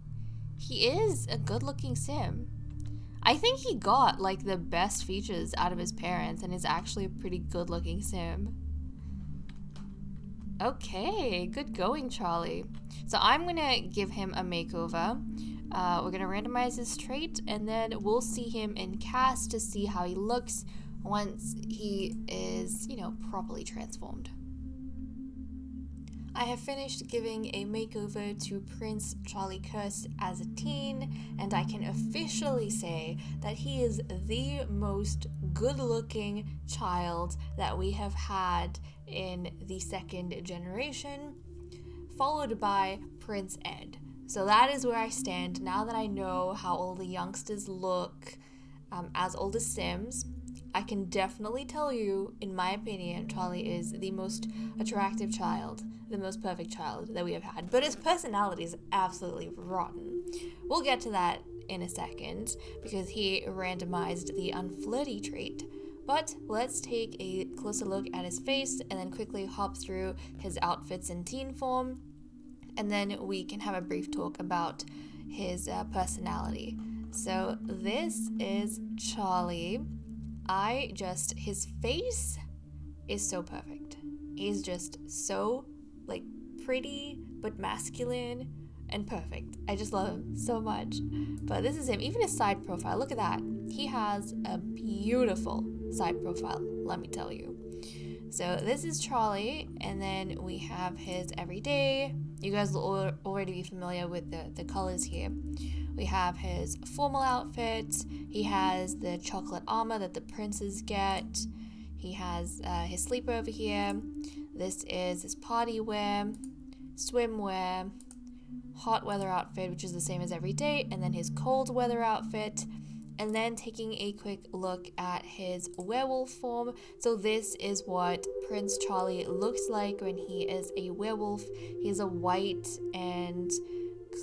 He is a good-looking sim. I think he got, the best features out of his parents and is actually a pretty good-looking sim. Okay, good going, Charlie. So I'm gonna give him a makeover. We're gonna randomize his trait, and then we'll see him in cast to see how he looks once he is, properly transformed. I have finished giving a makeover to Prince Charlie Kirst as a teen, and I can officially say that he is the most good-looking child that we have had in the second generation, followed by Prince Ed. So that is where I stand now that I know how all the youngsters look as older Sims. I can definitely tell you, in my opinion, Charlie is the most attractive child, the most perfect child that we have had. But his personality is absolutely rotten. We'll get to that in a second, because he randomized the unflirty trait. But let's take a closer look at his face and then quickly hop through his outfits in teen form. And then we can have a brief talk about his personality. So this is Charlie. His face is so perfect. He's just so, pretty, but masculine and perfect. I just love him so much. But this is him. Even his side profile, look at that. He has a beautiful side profile, let me tell you. So this is Charlie, and then we have his everyday. You guys will already be familiar with the colors here. We have his formal outfit. He has the chocolate armor that the princes get. He has his sleeper over here. This is his party wear, swimwear, hot weather outfit, which is the same as every day, and then his cold weather outfit. And then taking a quick look at his werewolf form. So this is what Prince Charlie looks like when he is a werewolf. He's a white and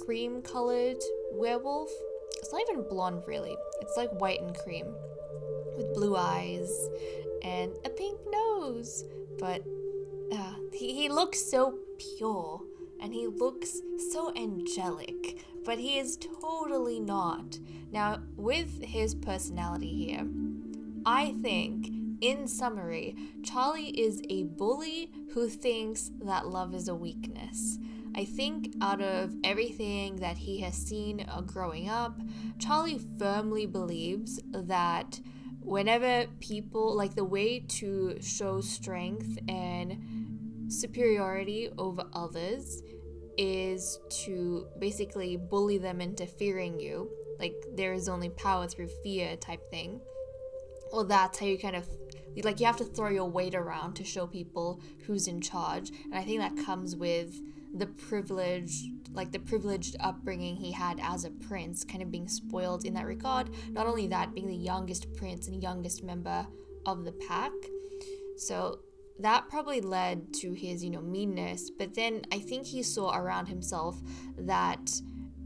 cream colored werewolf. It's not even blonde really. It's like white and cream with blue eyes and a pink nose. But he looks so pure and he looks so angelic, but he is totally not. Now, with his personality here, I think, in summary, Charlie is a bully who thinks that love is a weakness. I think out of everything that he has seen growing up, Charlie firmly believes that whenever people, the way to show strength and superiority over others is to basically bully them into fearing you. There is only power through fear type thing. Well, that's how you kind of, you have to throw your weight around to show people who's in charge. And I think that comes with the privileged upbringing he had as a prince, kind of being spoiled in that regard. Not only that, being the youngest prince and youngest member of the pack. So that probably led to his, meanness. But then I think he saw around himself that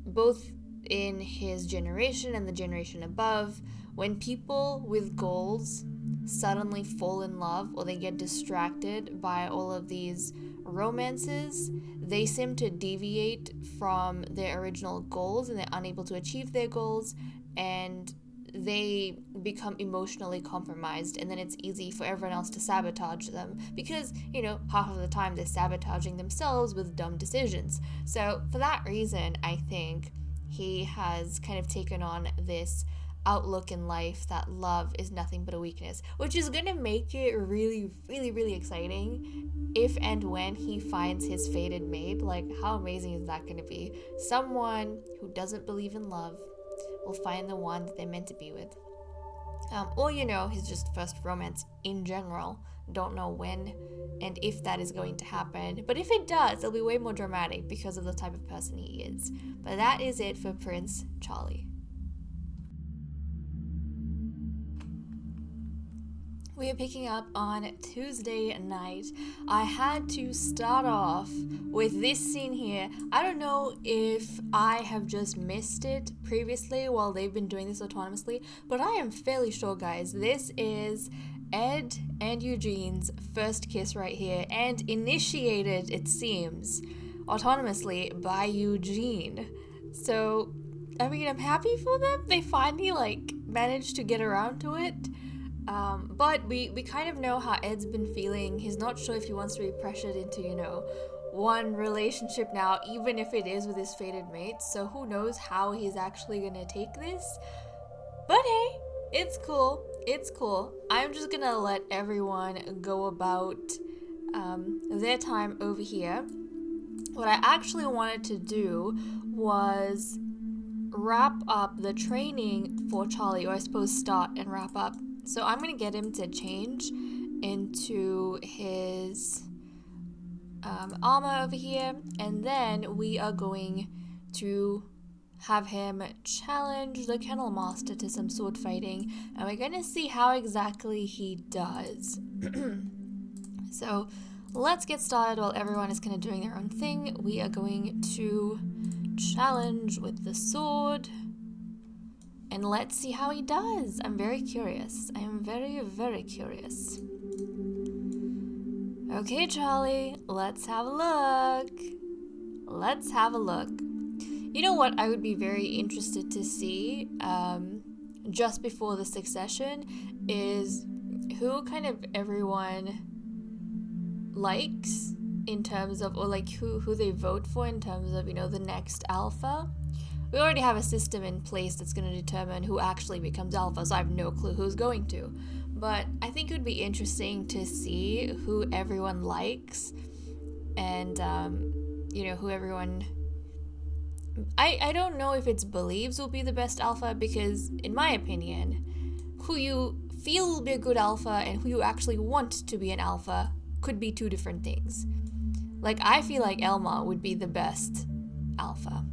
both in his generation and the generation above, when people with goals suddenly fall in love or they get distracted by all of these romances, they seem to deviate from their original goals and they're unable to achieve their goals, and they become emotionally compromised, and then it's easy for everyone else to sabotage them because, half of the time they're sabotaging themselves with dumb decisions. So for that reason, I think he has kind of taken on this outlook in life that love is nothing but a weakness, which is going to make it really, really, really exciting if and when he finds his fated mate. Like, how amazing is that going to be? Someone who doesn't believe in love will find the one that they're meant to be with. Or, his just first romance in general. Don't know when and if that is going to happen. But if it does, it'll be way more dramatic because of the type of person he is. But that is it for Prince Charlie. We are picking up on Tuesday night. I had to start off with this scene here. I don't know if I have just missed it previously while they've been doing this autonomously, but I am fairly sure, guys, this is Ed and Eugene's first kiss right here, and initiated, it seems, autonomously by Eugene. So, I'm happy for them. They finally, managed to get around to it. But we kind of know how Ed's been feeling. He's not sure if he wants to be pressured into, one relationship now, even if it is with his fated mate. So who knows how he's actually gonna take this. But hey, it's cool. It's cool. I'm just gonna let everyone go about their time over here. What I actually wanted to do was wrap up the training for Charlie, or I suppose start and wrap up. So I'm going to get him to change into his armor over here, and then we are going to have him challenge the Kennel Master to some sword fighting, and we're going to see how exactly he does. So let's get started while everyone is kind of doing their own thing. We are going to challenge with the sword. And let's see how he does. I'm very curious. I am very, very curious. Okay, Charlie, let's have a look. Let's have a look. You know what I would be very interested to see just before the succession is who kind of everyone likes in terms of, or who they vote for in terms of, the next alpha. We already have a system in place that's going to determine who actually becomes alpha, so I have no clue who's going to. But I think it would be interesting to see who everyone likes and, who everyone... I don't know if it's believes will be the best alpha because, in my opinion, who you feel will be a good alpha and who you actually want to be an alpha could be two different things. I feel like Elma would be the best alpha.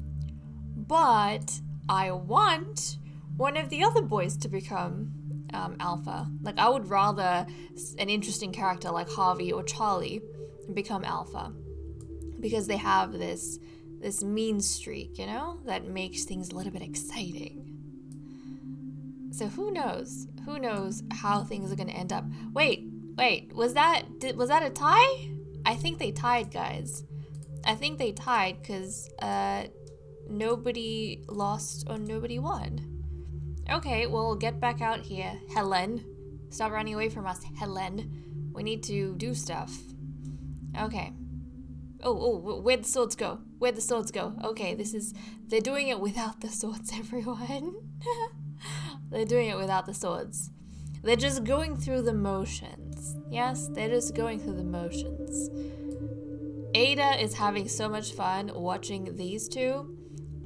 But I want one of the other boys to become alpha. I would rather an interesting character like Harvey or Charlie become alpha. Because they have this mean streak, that makes things a little bit exciting. So who knows? Who knows how things are going to end up? Wait, was that a tie? I think they tied, guys. I think they tied because nobody lost or nobody won. Okay, well, get back out here, Helen. Stop running away from us, Helen. We need to do stuff. Okay. Oh, where'd the swords go? Where'd the swords go? Okay, they're doing it without the swords, everyone. They're doing it without the swords. They're just going through the motions. Yes, they're just going through the motions. Ada is having so much fun watching these two.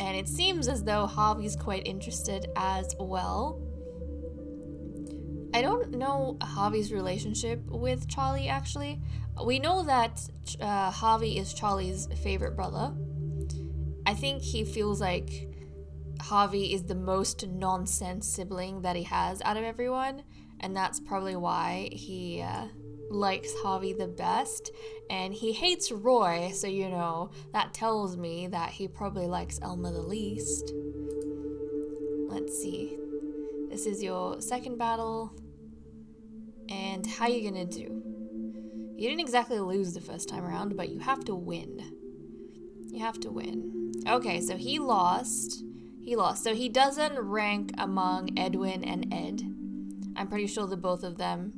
And it seems as though Harvey's quite interested as well. I don't know Harvey's relationship with Charlie, actually. We know that Harvey is Charlie's favorite brother. I think he feels like Harvey is the most nonsense sibling that he has out of everyone. And that's probably why he likes Harvey the best. And he hates Roy, so that tells me that he probably likes Elma the least. Let's see. This is your second battle. And how you gonna do? You didn't exactly lose the first time around, but you have to win. You have to win. Okay, so he lost. He lost. So he doesn't rank among Edwin and Ed. I'm pretty sure the both of them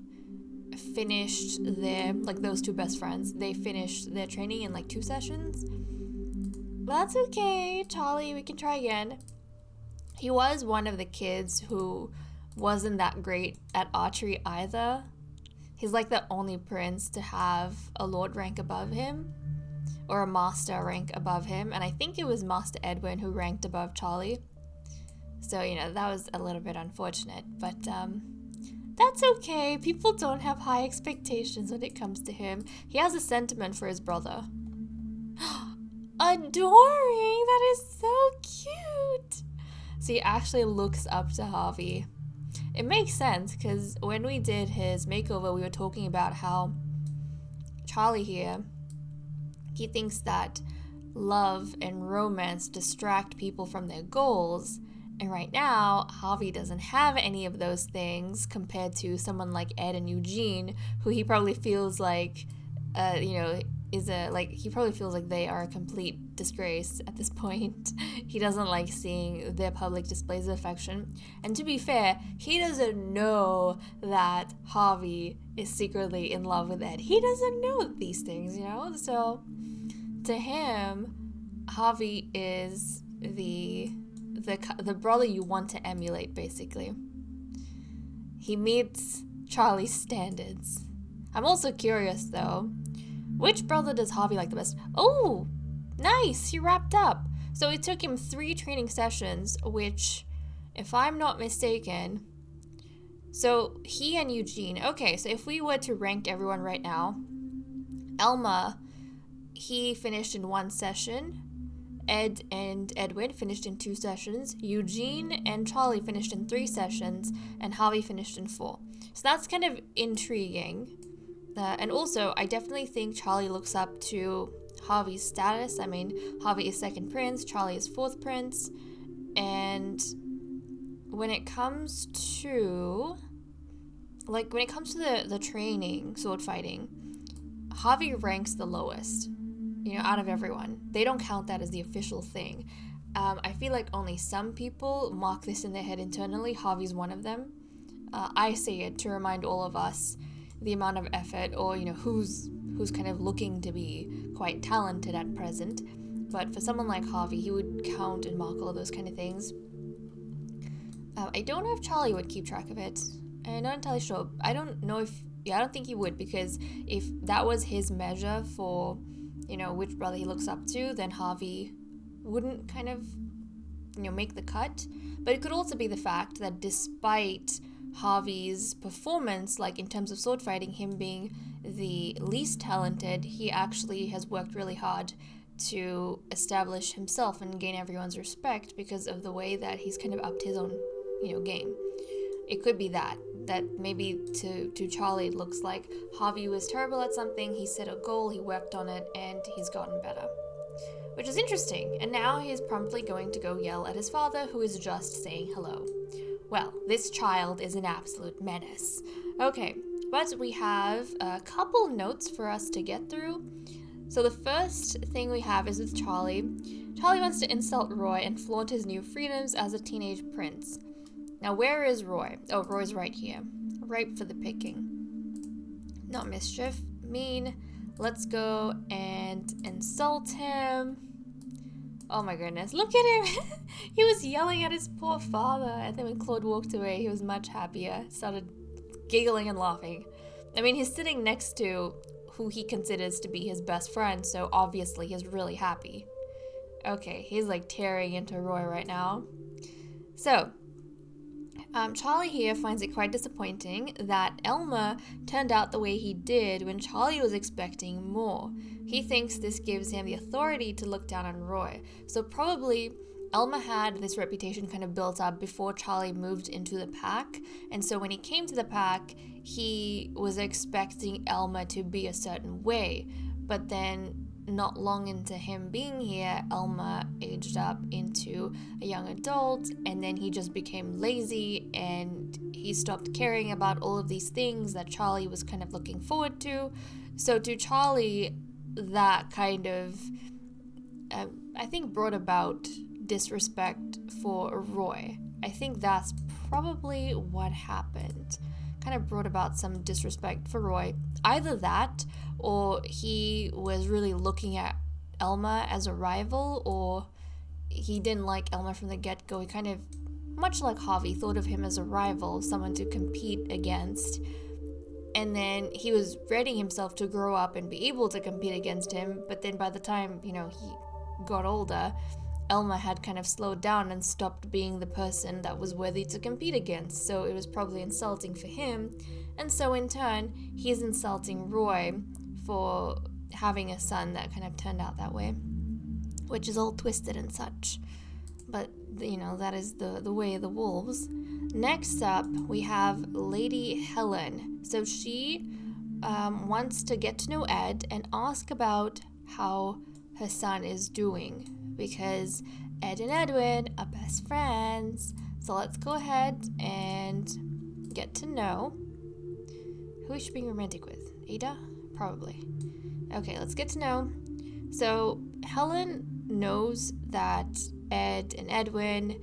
finished their, like those two best friends, they finished their training in like 2 sessions. That's okay, Charlie, we can try again. He was one of the kids who wasn't that great at archery either. He's like the only prince to have a lord rank above him, or a master rank above him, and I think it was Master Edwin who ranked above Charlie. So, you know, that was a little bit unfortunate, but that's okay. People don't have high expectations when it comes to him. He has a sentiment for his brother. Adoring! That is so cute! So he actually looks up to Harvey. It makes sense, because when we did his makeover, we were talking about how Charlie here, he thinks that love and romance distract people from their goals. And right now, Harvey doesn't have any of those things compared to someone like Ed and Eugene, who he probably feels like, he probably feels like they are a complete disgrace at this point. He doesn't like seeing their public displays of affection. And to be fair, he doesn't know that Harvey is secretly in love with Ed. He doesn't know these things, you know? So to him, Harvey is the brother you want to emulate, basically. He meets Charlie's standards. I'm also curious, though, which brother does Harvey like the best? Oh, nice, he wrapped up. So it took him 3 training sessions, which, if I'm not mistaken, so he and Eugene, okay, so if we were to rank everyone right now, Elma, he finished in 1 session. Ed and Edwin finished in 2 sessions. Eugene and Charlie finished in 3 sessions. And Harvey finished in 4. So that's kind of intriguing. And also, I definitely think Charlie looks up to Harvey's status. I mean, Harvey is 2nd prince. Charlie is 4th prince. And when it comes to the training, sword fighting, Harvey ranks the lowest, out of everyone. They don't count that as the official thing. I feel like only some people mark this in their head internally. Harvey's one of them. I say it to remind all of us the amount of effort, or who's kind of looking to be quite talented at present. But for someone like Harvey, he would count and mark all of those kind of things. I don't know if Charlie would keep track of it. I'm not entirely sure. I don't think he would, because if that was his measure for, which brother he looks up to, then Harvey wouldn't kind of, make the cut. But it could also be the fact that despite Harvey's performance, like in terms of sword fighting, him being the least talented, he actually has worked really hard to establish himself and gain everyone's respect because of the way that he's kind of upped his own, game. It could be that maybe to Charlie it looks like Harvey was terrible at something, he set a goal, he worked on it, and he's gotten better. Which is interesting, and now he is promptly going to go yell at his father, who is just saying hello. Well, this child is an absolute menace. Okay, but we have a couple notes for us to get through. So the first thing we have is with Charlie. Charlie wants to insult Roy and flaunt his new freedoms as a teenage prince. Now, where is Roy? Oh, Roy's right here. Ripe for the picking. Not mischief. Mean. Let's go and insult him. Oh my goodness. Look at him. He was yelling at his poor father. And then when Claude walked away, he was much happier. Started giggling and laughing. I mean, he's sitting next to who he considers to be his best friend, so obviously he's really happy. Okay, he's like tearing into Roy right now. So, Charlie here finds it quite disappointing that Elmer turned out the way he did when Charlie was expecting more. He thinks this gives him the authority to look down on Roy. So probably Elmer had this reputation kind of built up before Charlie moved into the pack. And so when he came to the pack, he was expecting Elmer to be a certain way. But then not long into him being here, Elma aged up into a young adult, and then he just became lazy and he stopped caring about all of these things that Charlie was kind of looking forward to. So to Charlie, that kind of, I think, brought about disrespect for Roy. I think that's probably what happened. Kind of brought about some disrespect for Roy. Either that, or he was really looking at Elma as a rival, or he didn't like Elma from the get-go. He kind of, much like Harvey, thought of him as a rival, someone to compete against. And then he was readying himself to grow up and be able to compete against him, but then by the time, he got older, Elma had kind of slowed down and stopped being the person that was worthy to compete against, so it was probably insulting for him, and so in turn, he's insulting Roy for having a son that kind of turned out that way, which is all twisted and such, but, that is the way of the wolves. Next up, we have Lady Helen. So she wants to get to know Ed and ask about how her son is doing, because Ed and Edwin are best friends. So let's go ahead and get to know. Who is she being romantic with? Ada? Probably. Okay, let's get to know. So Helen knows that Ed and Edwin,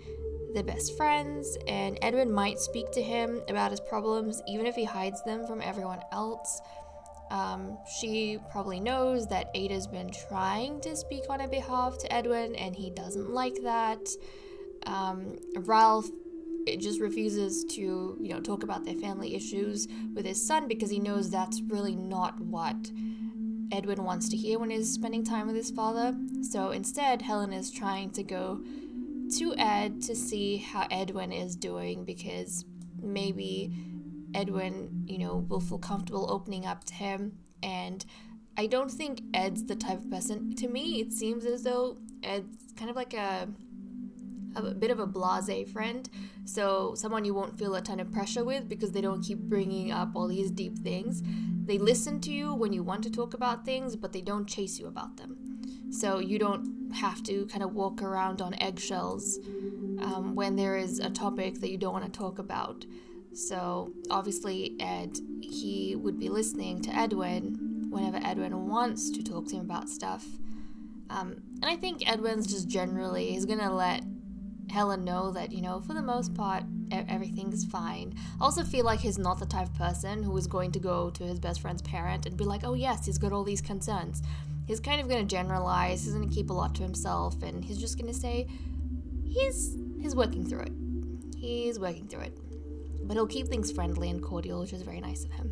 they're best friends, and Edwin might speak to him about his problems even if he hides them from everyone else. She probably knows that Ada's been trying to speak on her behalf to Edwin, and he doesn't like that. Ralph just refuses to, talk about their family issues with his son because he knows that's really not what Edwin wants to hear when he's spending time with his father. So instead, Helen is trying to go to Ed to see how Edwin is doing, because maybe Edwin, will feel comfortable opening up to him. And I don't think Ed's the type of person, to me, it seems as though Ed's kind of like a bit of a blasé friend. So someone you won't feel a ton of pressure with because they don't keep bringing up all these deep things. They listen to you when you want to talk about things, but they don't chase you about them. So you don't have to kind of walk around on eggshells when there is a topic that you don't want to talk about. So obviously Ed, he would be listening to Edwin whenever Edwin wants to talk to him about stuff. And I think Edwin's just generally is going to let Helen know that, for the most part, everything's fine. I also feel like he's not the type of person who is going to go to his best friend's parent and be like, oh yes, he's got all these concerns. He's kind of going to generalize, he's going to keep a lot to himself, and he's just going to say he's working through it. He's working through it. But he'll keep things friendly and cordial, which is very nice of him.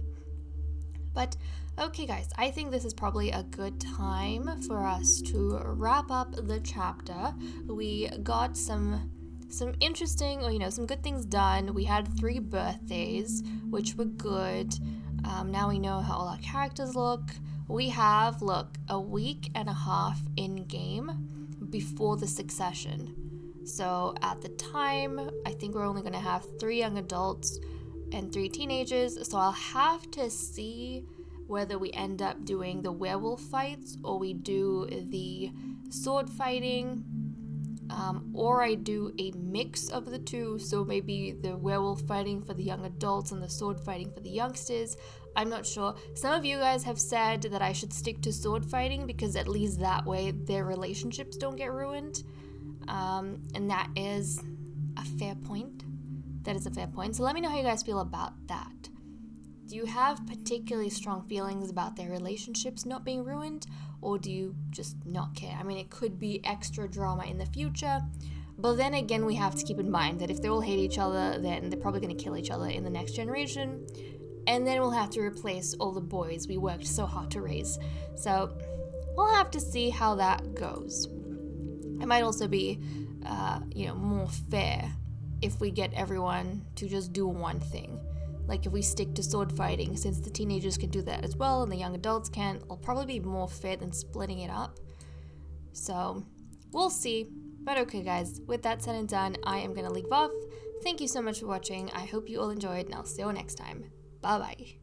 But, okay guys, I think this is probably a good time for us to wrap up the chapter. We got some interesting, or some good things done. We had 3 birthdays, which were good. Now we know how all our characters look. We have, a week and a half in-game before the succession. So at the time, I think we're only going to have 3 young adults and 3 teenagers. So I'll have to see whether we end up doing the werewolf fights or we do the sword fighting, or I do a mix of the two. So maybe the werewolf fighting for the young adults and the sword fighting for the youngsters. I'm not sure. Some of you guys have said that I should stick to sword fighting because at least that way their relationships don't get ruined. And that is a fair point. That is a fair point. So let me know how you guys feel about that. Do you have particularly strong feelings about their relationships not being ruined, or do you just not care? I mean, it could be extra drama in the future, but then again, we have to keep in mind that if they all hate each other, then they're probably going to kill each other in the next generation, and then we'll have to replace all the boys we worked so hard to raise. So we'll have to see how that goes. It might also be, more fair if we get everyone to just do one thing. Like if we stick to sword fighting, since the teenagers can do that as well and the young adults can, it'll probably be more fair than splitting it up. So we'll see. But okay guys, with that said and done, I am going to leave off. Thank you so much for watching. I hope you all enjoyed, and I'll see you next time. Bye bye.